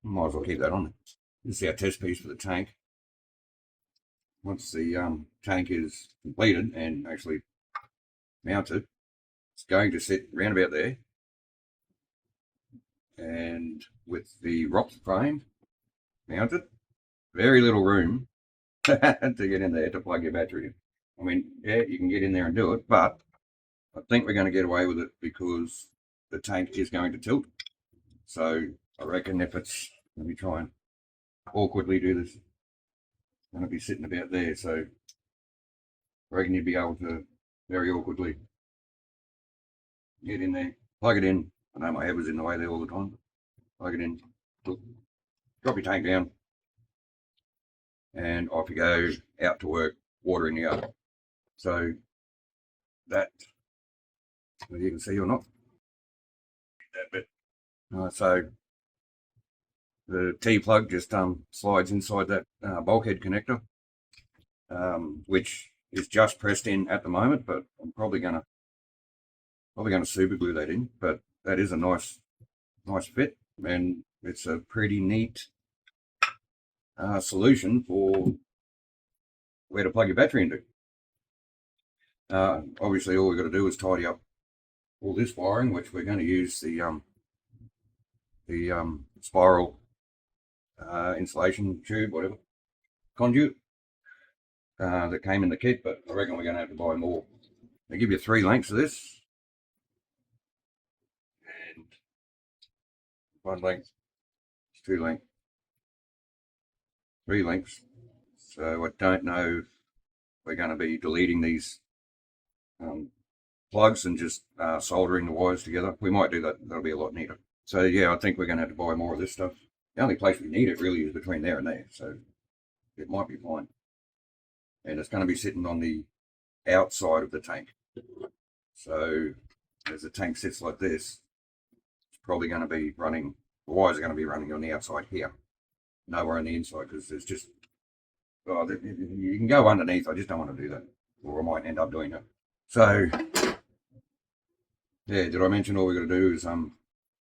might as well keep that on there. This is our test piece for the tank. Once the tank is completed and actually mounted, it's going to sit round about there. And with the rock frame mounted, very little room to get in there to plug your battery in. I mean, yeah, you can get in there and do it, but I think we're going to get away with it because the tank is going to tilt. So I reckon if it's, let me try and awkwardly do this, I'm going to be sitting about there. So I reckon you'd be able to very awkwardly get in there, plug it in. I know my head was in the way there all the time. Plug it in, drop your tank down, and off you go out to work, watering the yard. So that, whether you can see or not, that bit. So the T-plug just slides inside that bulkhead connector, which is just pressed in at the moment, but I'm probably gonna super glue that in. But that is a nice fit, and it's a pretty neat solution for where to plug your battery into. Obviously, all we've got to do is tidy up all this wiring, which we're going to use the spiral insulation tube, whatever, conduit that came in the kit, but I reckon we're going to have to buy more. They give you 3 lengths of this, and 1 length, 2 lengths, 3 lengths. So I don't know if we're going to be deleting these plugs and just soldering the wires together. We might do that. That'll be a lot neater. So yeah, I think we're going to have to buy more of this stuff. The only place we need it really is between there and there, so it might be fine. And it's going to be sitting on the outside of the tank. So as the tank sits like this, it's probably going to be running, the wires are going to be running on the outside here, nowhere on the inside, because there's just, you can go underneath. I just don't want to do that, or I might end up doing it. So yeah, did I mention all we're going to do is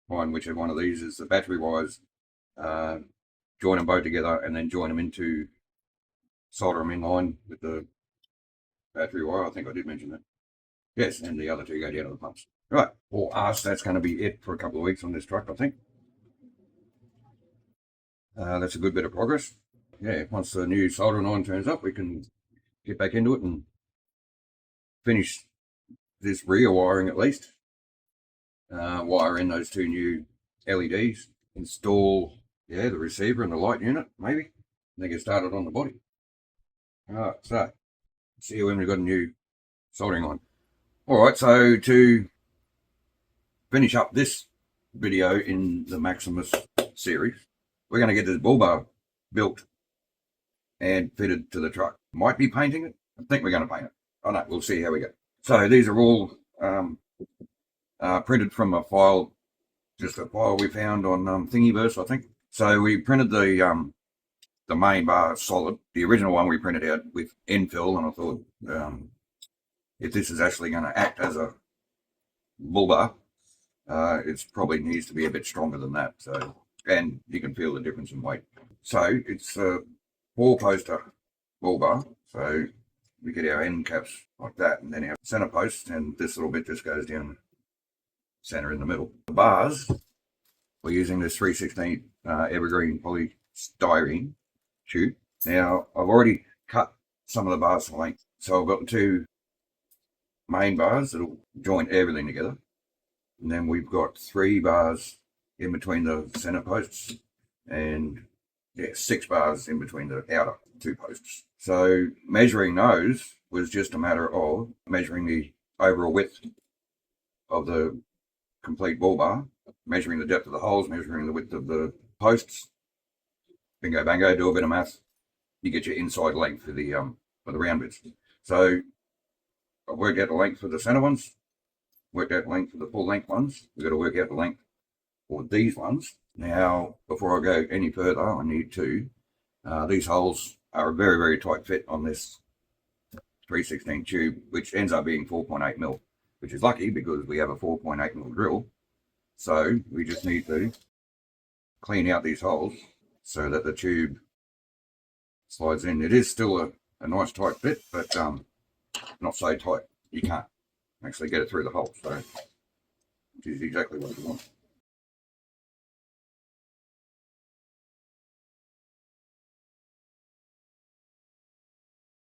find whichever one of these is the battery wires, join them both together, and then join them into, solder them in line with the battery wire. I think I did mention that. Yes, and the other two go down to the pumps. Right, for us, that's going to be it for a couple of weeks on this truck, I think. That's a good bit of progress. Yeah, once the new soldering iron turns up, we can get back into it and finish this rear wiring at least. Wire in those two new LEDs, install the receiver and the light unit maybe, and then get started on the body. Alright, so see you when we've got a new soldering on. Alright, so to finish up this video in the Maximus series, we're going to get this bull bar built and fitted to the truck. Might be painting it. I think we're going to paint it. Oh no, we'll see how we go. So these are all printed from a file, just a file we found on Thingiverse, I think. So we printed the main bar solid. The original one we printed out with infill, and I thought if this is actually going to act as a bull bar, it probably needs to be a bit stronger than that. So, and you can feel the difference in weight. So it's a 4-poster bull bar. So we get our end caps like that, and then our center post, and this little bit just goes down center in the middle. The bars, we're using this 3/16 evergreen polystyrene tube. Now I've already cut some of the bars to length, so I've got the two main bars that'll join everything together, and then we've got 3 bars in between the center posts, and 6 bars in between the outer 2 posts. So measuring those was just a matter of measuring the overall width of the complete bull bar, measuring the depth of the holes, measuring the width of the posts. Bingo bango, do a bit of math, you get your inside length for the round bits. So I've worked out the length for the center ones, worked out the length for the full length ones. We've got to work out the length for these ones. Now, before I go any further, I need to, these holes are a very, very tight fit on this 3/16 tube, which ends up being 4.8 mil, which is lucky because we have a 4.8 mil drill. So we just need to clean out these holes so that the tube slides in. It is still a nice tight fit, but not so tight you can't actually get it through the hole. So, which is exactly what we want.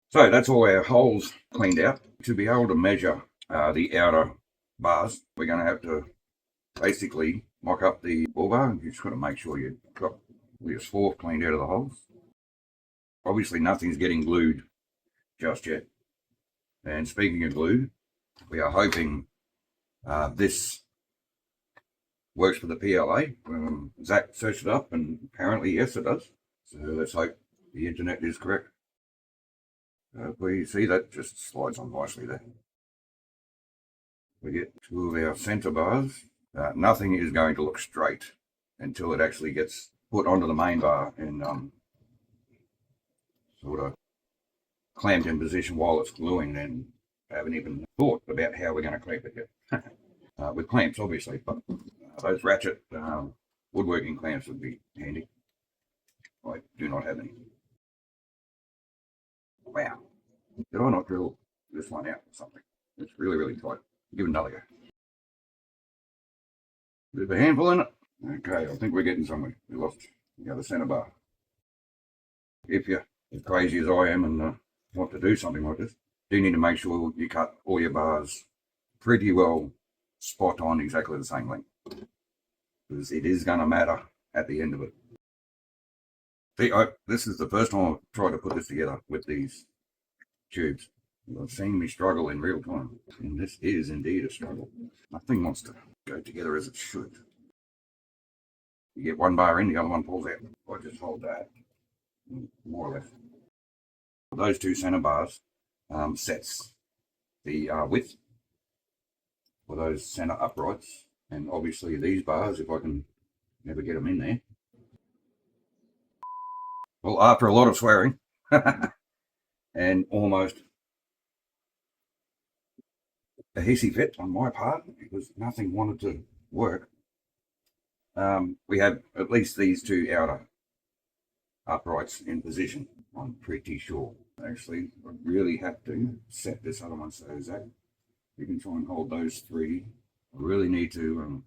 So that's all our holes cleaned out. To be able to measure the outer bars, we're going to have to basically mock up the bull bar. You just got to make sure you've got your swarf cleaned out of the holes. Obviously nothing's getting glued just yet. And speaking of glue, we are hoping this works for the PLA. Zach searched it up and apparently yes it does. So let's hope the internet is correct. We see that just slides on nicely there. We get 2 of our center bars. Nothing is going to look straight until it actually gets put onto the main bar and sort of clamped in position while it's gluing, and haven't even thought about how we're going to clamp it yet. With clamps, obviously, but those ratchet woodworking clamps would be handy. I do not have any. Wow. Did I not drill this one out or something? It's really, really tight. Give it another go. Bit of a handful in it. Okay, I think we're getting somewhere. We lost the other center bar. If you're as crazy as I am and want to do something like this, you need to make sure you cut all your bars pretty well spot on exactly the same length, because it is going to matter at the end of it. See, this is the first time I've tried to put this together with these tubes. I've seen me struggle in real time, and this is indeed a struggle. Nothing wants to go together as it should. You get one bar in, the other one pulls out. I just hold that, more or less. Those 2 center bars sets the width for those center uprights, and obviously these bars, if I can never get them in there. Well, after a lot of swearing and almost a hissy fit on my part because nothing wanted to work, we have at least these 2 outer uprights in position, I'm pretty sure. Actually, I really have to set this other one, so Zach, you can try and hold those 3. I really need to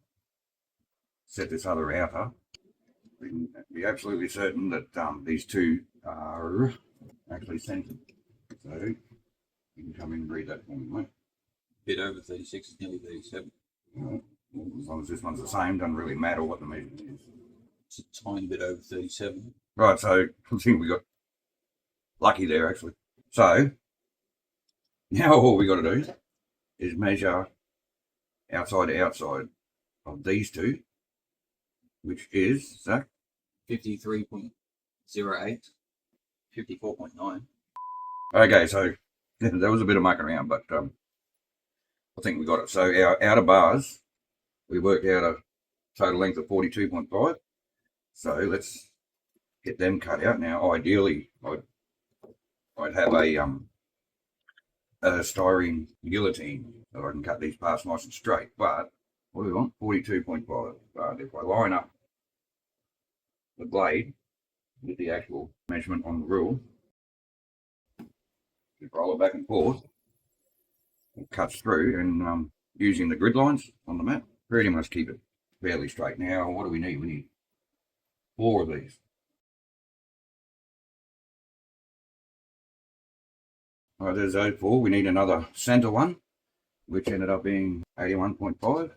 set this other outer. We can be absolutely certain that these 2 are actually centered. So you can come in and read that for me, mate. Bit over 36 is nearly 37. Well, as long as this one's the same, doesn't really matter what the measurement is. It's a tiny bit over 37. Right, so I think we got lucky there actually. So now all we got to do is measure outside to outside of these two, which is, Zach? 53.08, 54.9. Okay, so there was a bit of mucking around, but I think we got it. So our outer bars, we worked out a total length of 42.5. So let's get them cut out. Now, ideally, I'd have a styrene guillotine so I can cut these parts nice and straight. But what do we want? 42.5. But if I line up the blade with the actual measurement on the rule, just roll it back and forth, it cuts through, and using the grid lines on the map, pretty much keep it fairly straight. Now, what do we need? We need 4 of these. All right, there's those 4. We need another center one, which ended up being 81.5.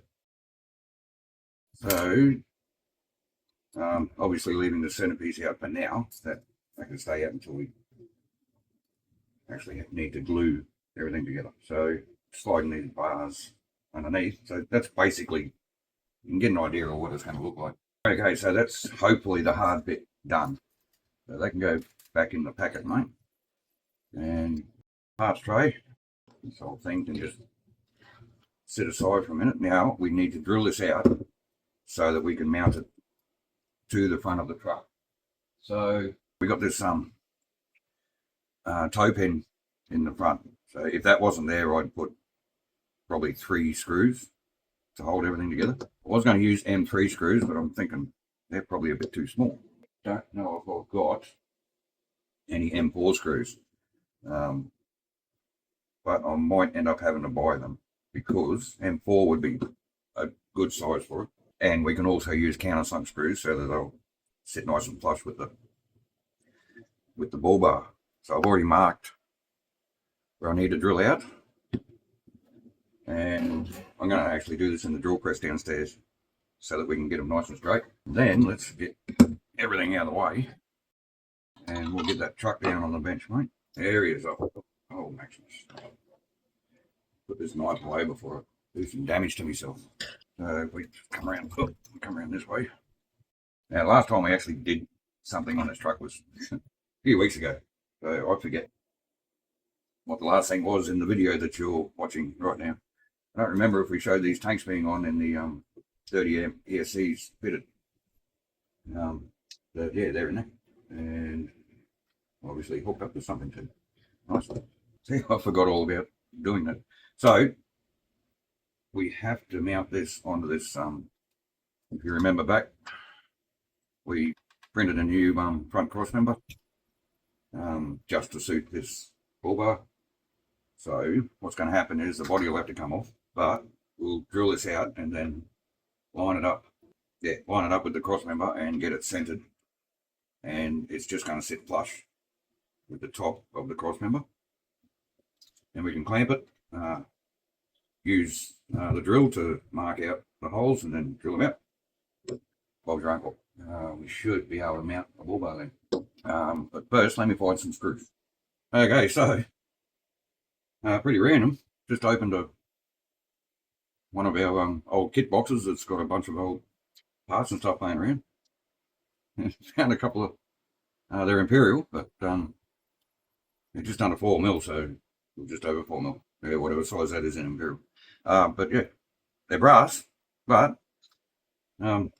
So, obviously leaving the centerpiece out for now, that can stay out until we actually need to glue everything together. So, sliding these bars underneath. So that's basically, you can get an idea of what it's going to look like. Okay, so that's hopefully the hard bit done. So they can go back in the packet, mate. And parts tray, this whole thing can just sit aside for a minute. Now we need to drill this out so that we can mount it to the front of the truck. So we got this toe pin in the front. So if that wasn't there, I'd put probably 3 screws to hold everything together. I was going to use M3 screws, but I'm thinking they're probably a bit too small. Don't know if I've got any M4 screws. But I might end up having to buy them because M4 would be a good size for it. And we can also use countersunk screws so that they'll sit nice and flush with the ball bar. So I've already marked where I need to drill out. And I'm going to actually do this in the drill press downstairs so that we can get them nice and straight. Then let's get everything out of the way and we'll get that truck down on the bench, mate. There he is. Oh, Maximus. Put this knife away before I do some damage to myself. So we come around this way. Now, last time we actually did something on this truck was a few weeks ago. So I forget what the last thing was in the video that you're watching right now. I don't remember if we showed these tanks being on in the 30 ESCs fitted. Yeah, they're in there. And obviously hooked up to something too. Nice. See, I forgot all about doing that. So we have to mount this onto this. If you remember back, we printed a new front cross member just to suit this bull bar. So what's going to happen is the body will have to come off, but we'll drill this out and then line it up. Yeah, line it up with the cross member and get it centered. And it's just going to sit flush with the top of the cross member. Then we can clamp it, use the drill to mark out the holes and then drill them out. Bob's your uncle. We should be able to mount a bull bar then. But first, let me find some screws. Okay, so pretty random. Just opened one of our old kit boxes that's got a bunch of old parts and stuff laying around. Found a couple of, they're Imperial, but they're just under 4 mil, so just over 4 mil. Yeah, whatever size that is in Imperial. But yeah, they're brass, but it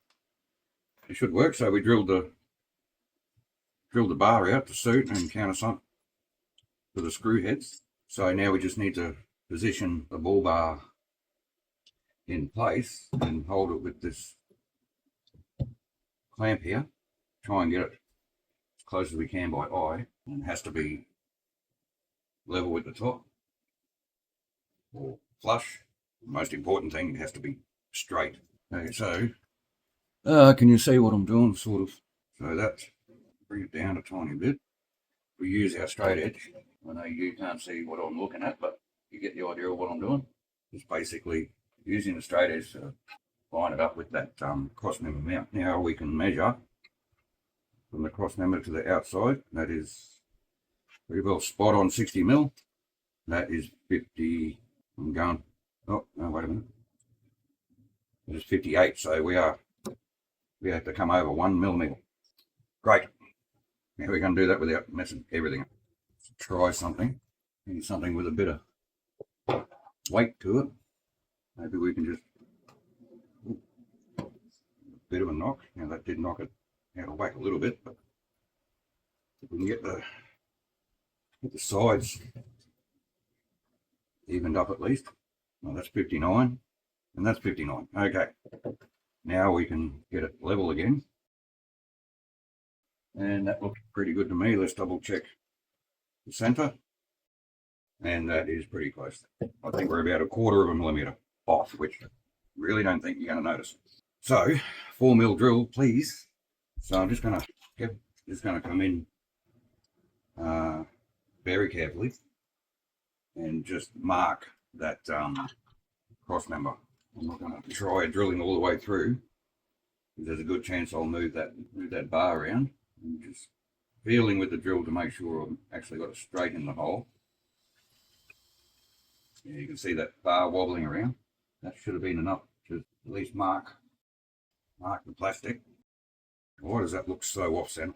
should work. So we drilled the bar out to suit and countersunk to the screw heads. So now we just need to position the ball bar in place and hold it with this clamp here. Try and get it as close as we can by eye, and it has to be level with the top or flush. The most important thing, it has to be straight. Okay, so can you see what I'm doing? Sort of. So that's, bring it down a tiny bit. We use our straight edge I know you can't see what I'm looking at, but you get the idea of what I'm doing. It's basically using the straight edge to line it up with that cross member mount. Now we can measure from the cross member to the outside. That is pretty well spot on 60 mil. That is 50. I'm going. Oh no, wait a minute. It is 58. So we have to come over 1 millimeter. Great. Now we're going to do that without messing everything up. Try something. Need something with a bit of weight to it. Maybe we can just a bit of a knock. Now that did knock it out of whack a little bit, but if we can get the sides evened up at least. Well, that's 59 and that's 59. Okay, now we can get it level again, and that looks pretty good to me. Let's double check the center, and that is pretty close. I think we're about 1/4 of a millimeter off, which I really don't think you're going to notice. So 4 mil drill, please. So I'm just going to come in very carefully and just mark that cross member. I'm not going to try drilling all the way through, because there's a good chance I'll move that bar around. And just feeling with the drill to make sure I've actually got it straight in the hole. Yeah, you can see that bar wobbling around. That should have been enough to at least mark the plastic. Why does that look so off center?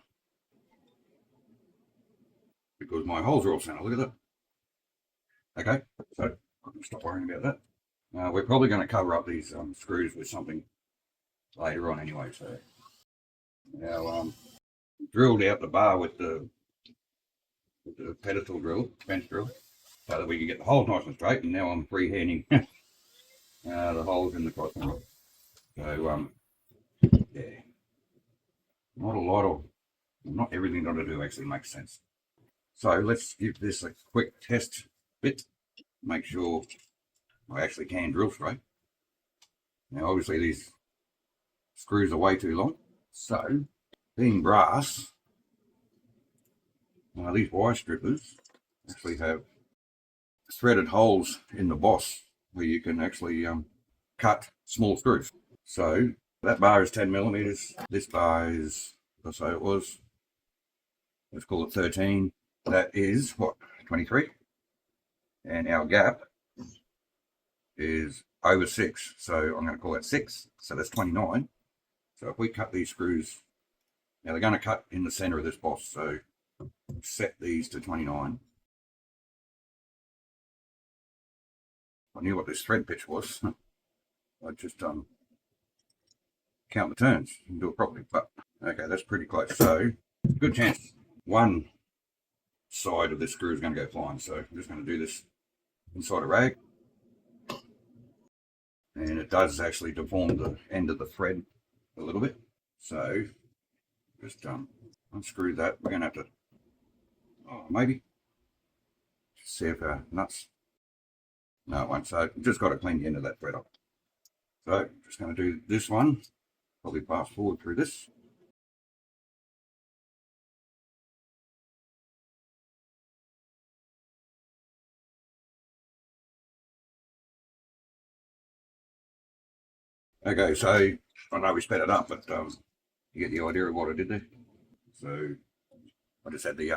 Because my holes are off center. Look at that. Okay, so I can stop worrying about that. We're probably going to cover up these screws with something later on anyway. So now drilled out the bar with the pedestal drill, bench drill, so that we can get the holes nice and straight. And now I'm freehanding the holes in the cross member. So yeah, not everything that I do actually makes sense. So let's give this a quick test bit. Make sure I actually can drill straight. Now obviously these screws are way too long. So being brass, these wire strippers actually have threaded holes in the boss where you can actually cut small screws. So that bar is 10 millimeters. This bar is, let's say it was, let's call it 13. That is what, 23? And our gap is over 6. So I'm going to call that 6. So that's 29. So if we cut these screws, now they're going to cut in the center of this boss. So set these to 29. I knew what this thread pitch was. I'd just count the turns and do it properly. But okay, that's pretty close. So good chance one side of this screw is going to go flying. So I'm just going to do this inside a rag. And it does actually deform the end of the thread a little bit. So just unscrew that. We're going to have to, maybe see if our nuts. No, it won't. So just got to clean the end of that thread up. So just going to do this one. Probably pass forward through this. Okay, so I know we sped it up, but you get the idea of what I did there. So I just had the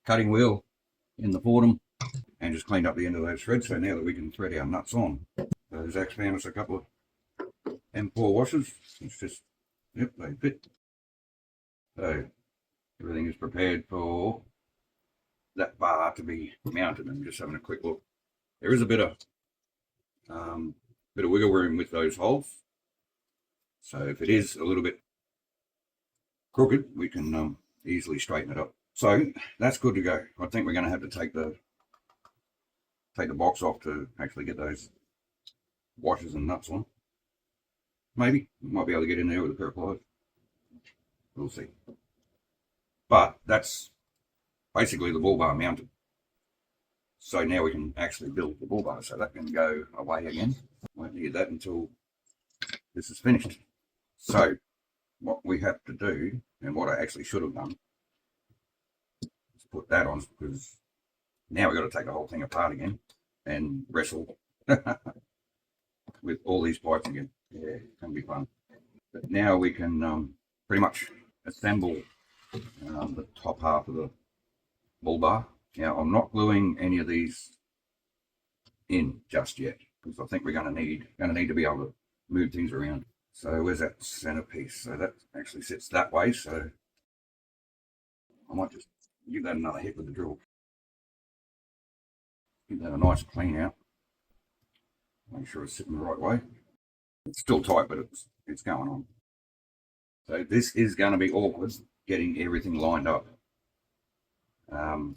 cutting wheel in the bottom and just cleaned up the end of those threads. So now that we can thread our nuts on, so Zach's found us a couple of M4 washers. It's just, yep, they fit. So everything is prepared for that bar to be mounted. I'm just having a quick look. There is a bit of wiggle room with those holes. So if it is a little bit crooked, we can easily straighten it up. So that's good to go. I think we're going to have to take the box off to actually get those washers and nuts on. Maybe we might be able to get in there with a pair of pliers. We'll see. But that's basically the bull bar mounted. So now we can actually build the bull bar, so that can go away again. Won't need that until this is finished. So what we have to do, and what I actually should have done, is put that on because now we've got to take the whole thing apart again and wrestle with all these pipes again. Yeah, it's going to be fun. But now we can pretty much assemble the top half of the bull bar. Now I'm not gluing any of these in just yet because I think we're going to need to be able to move things around. So where's that centerpiece? So that actually sits that way. So I might just give that another hit with the drill. Give that a nice clean out. Make sure it's sitting the right way. It's still tight, but it's going on. So this is going to be awkward getting everything lined up. So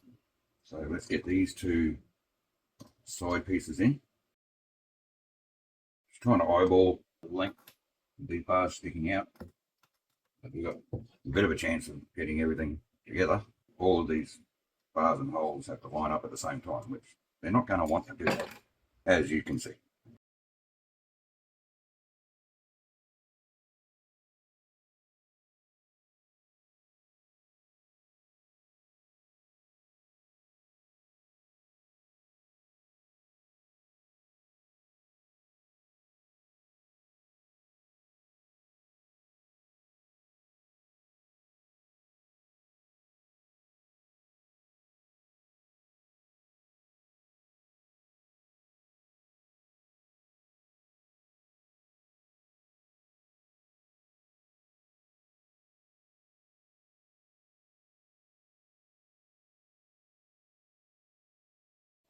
let's get these two side pieces in. Just trying to eyeball the length of these bars sticking out. But we've got a bit of a chance of getting everything together. All of these bars and holes have to line up at the same time, which they're not going to want to do that, as you can see.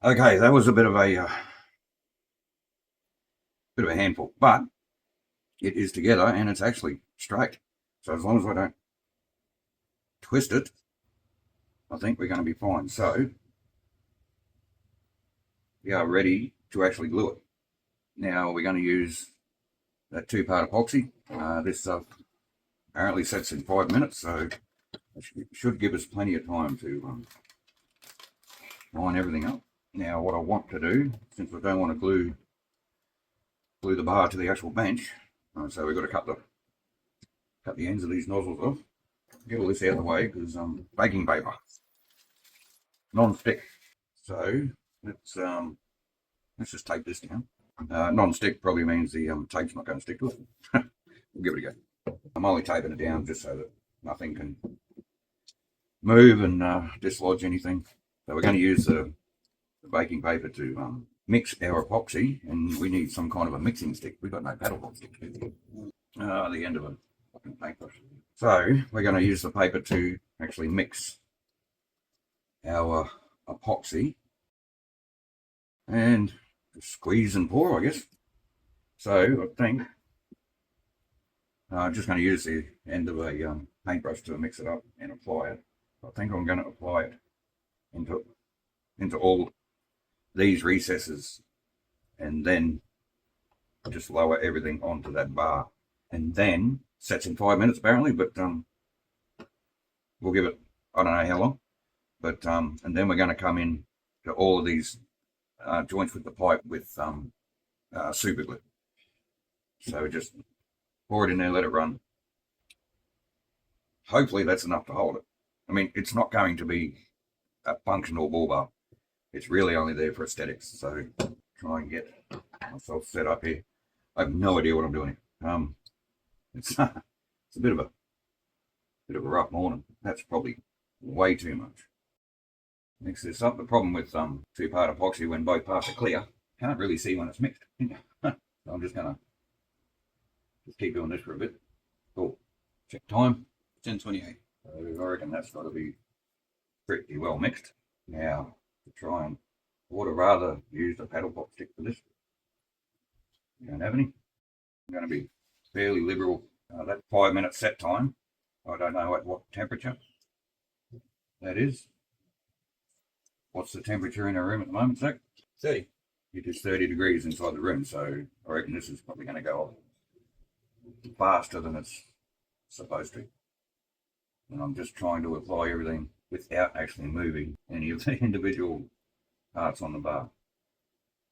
Okay, that was a bit of a handful, but it is together and it's actually straight. So as long as I don't twist it, I think we're going to be fine. So we are ready to actually glue it. Now we're going to use that 2-part epoxy. This stuff apparently sets in 5 minutes, so it should give us plenty of time to line everything up. Now what I want to do, since I don't want to glue the bar to the actual bench, so we've got to cut the ends of these nozzles off. Get all this out of the way because baking paper, non-stick. So let's just tape this down. Non-stick probably means the tape's not going to stick to it. We'll give it a go. I'm only taping it down just so that nothing can move and dislodge anything. So we're going to use the baking paper to mix our epoxy, and we need some kind of a mixing stick. We've got no paddle stick. The end of a fucking paintbrush. So we're going to use the paper to actually mix our epoxy and squeeze and pour, I guess. So I think I'm just going to use the end of a paintbrush to mix it up and apply it. I think I'm going to apply it into all these recesses and then just lower everything onto that bar. And then sets in 5 minutes apparently, but we'll give it, I don't know how long. But and then we're going to come in to all of these joints with the pipe with super glue. So just pour it in there, let it run. Hopefully that's enough to hold it. I mean, it's not going to be a functional bull bar. It's really only there for aesthetics. So try and get myself set up here. I have no idea what I'm doing. It's it's a bit of a rough morning. That's probably way too much. Mix this up. The problem with 2-part epoxy, when both parts are clear, can't really see when it's mixed. So I'm just gonna keep doing this for a bit. Cool. Check time. 10:28. So I reckon that's got to be pretty well mixed. Now to try and, I would have rather used a paddle pop stick for this. You don't have any. I'm going to be fairly liberal. That 5 minute set time, I don't know at what temperature that is. What's the temperature in our room at the moment, Zach? 30. It is 30 degrees inside the room, so I reckon this is probably going to go faster than it's supposed to. And I'm just trying to apply everything without actually moving any of the individual parts on the bar.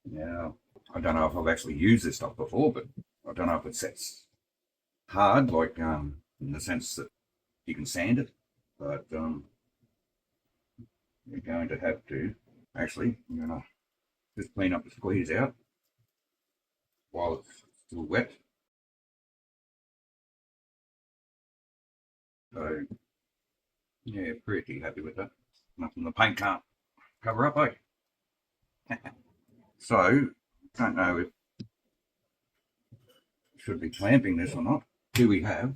Now, I don't know if I've actually used this stuff before, but I don't know if it sets hard, like in the sense that you can sand it, but we're going to have to, actually, I'm going to just clean up the squeeze out while it's still wet. So, yeah, pretty happy with that. Nothing the paint can't cover up, eh? So, don't know if we should be clamping this or not. Do we have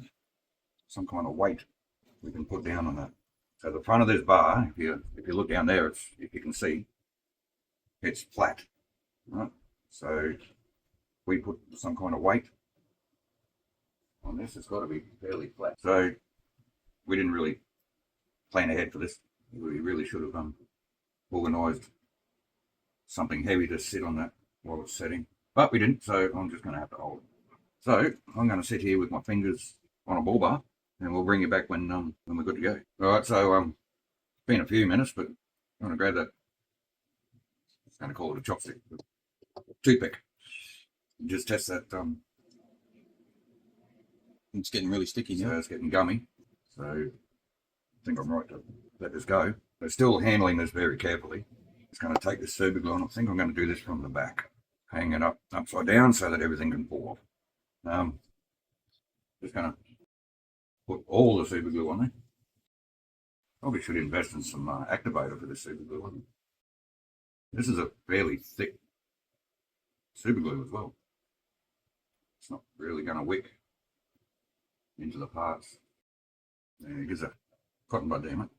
some kind of weight we can put down on that? So the front of this bar, if you look down there, it's, if you can see, it's flat, right? So we put some kind of weight on this. It's got to be fairly flat. So we didn't really plan ahead for this. We really should have organised something heavy to sit on that while it's setting, but we didn't. So I'm just going to have to hold it. So I'm going to sit here with my fingers on a bull bar, and we'll bring you back when we're good to go. All right. So it's been a few minutes, but I'm going to grab that. I'm going to call it a chopstick, toothpick. Just test that. It's getting really sticky now. So it's getting gummy. So I think I'm right to let this go. But still handling this very carefully. Just going to take this super glue, and I think I'm going to do this from the back, hang it up upside down so that everything can fall off. Just going to put all the super glue on there. Probably should invest in some activator for this super glue. This is a fairly thick super glue as well. It's not really going to wick into the parts. There, it gives a cotton bud, damn it.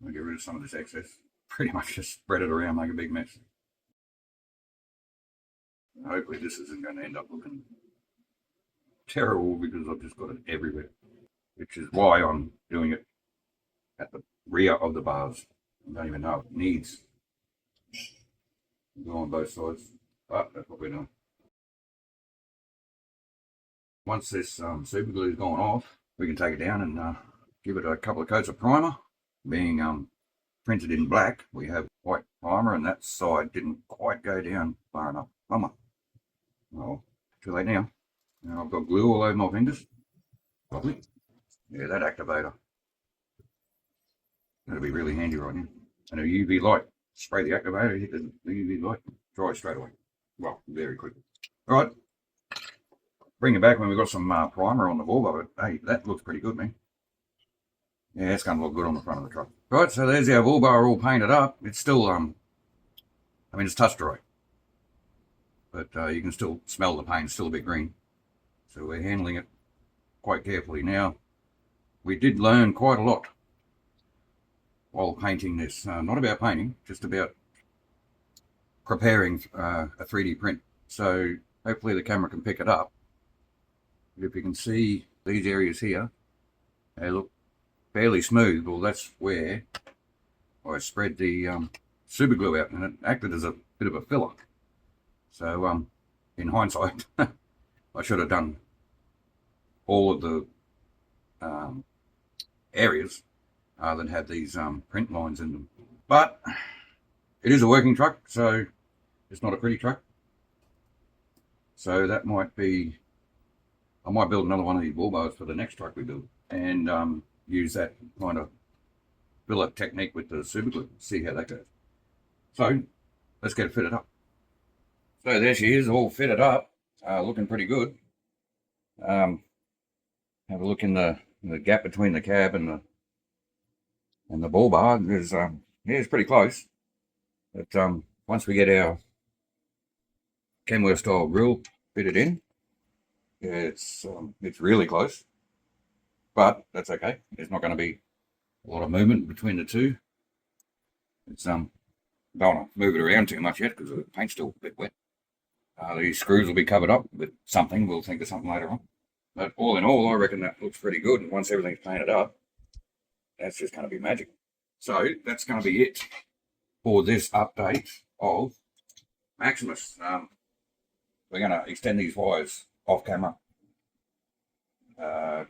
I'll get rid of some of this excess. Pretty much just spread it around, make a big mess. Hopefully this isn't going to end up looking terrible because I've just got it everywhere. Which is why I'm doing it at the rear of the bars. I don't even know if it needs glue on both sides, but that's what we're doing. Once this super glue is gone off, we can take it down and give it a couple of coats of primer. Being printed in black, we have white primer, and that side didn't quite go down far enough. Bummer. Well, too late now. Now I've got glue all over my fingers. Lovely. Yeah, that activator. That'll be really handy right now. And a UV light. Spray the activator, hit the UV light, dry straight away. Well, very quickly. All right. Bring it back when we've got some primer on the ball bar. Hey, that looks pretty good, man. Yeah, it's going to look good on the front of the truck. Right, so there's our bull bar all painted up. It's still, I mean, it's touch dry. But you can still smell the paint, it's still a bit green. So we're handling it quite carefully. Now, we did learn quite a lot while painting this. Not about painting, just about preparing a 3D print. So hopefully the camera can pick it up. But if you can see these areas here, they look fairly smooth. Well, that's where I spread the super glue out, and it acted as a bit of a filler. So in hindsight, I should have done all of the areas that have these print lines in them. But it is a working truck, so it's not a pretty truck. So that might be, I might build another one of these bull bars for the next truck we build, and use that kind of filler technique with the super glue, see how that goes. So let's get it fitted up. So there she is, all fitted up, looking pretty good. Have a look in the gap between the cab and the bull bar. There's yeah, it's pretty close. But once we get our Kenworth style grill fitted in, it's really close. But that's okay. There's not going to be a lot of movement between the two. It's don't want to move it around too much yet because the paint's still a bit wet. These screws will be covered up with something. We'll think of something later on. But all in all, I reckon that looks pretty good. And once everything's painted up, that's just going to be magic. So that's going to be it for this update of Maximus. We're going to extend these wires off camera,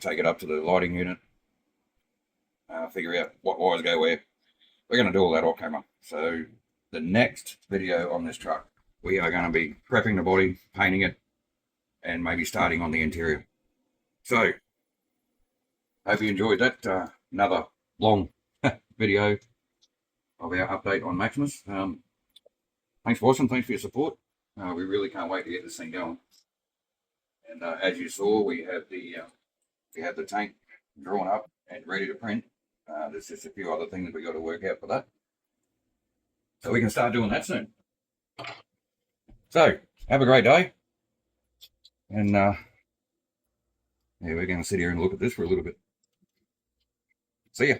take it up to the lighting unit, figure out what wires go where. We're going to do all that off camera. So the next video on this truck, we are going to be prepping the body, painting it, and maybe starting on the interior. So, hope you enjoyed that. Another long video. of our update on Maximus. Thanks for watching. Thanks for your support. We really can't wait to get this thing going. And as you saw, we have the tank drawn up and ready to print. There's just a few other things we got to work out for that, so we can start doing that soon. So have a great day, and yeah, we're going to sit here and look at this for a little bit. See ya.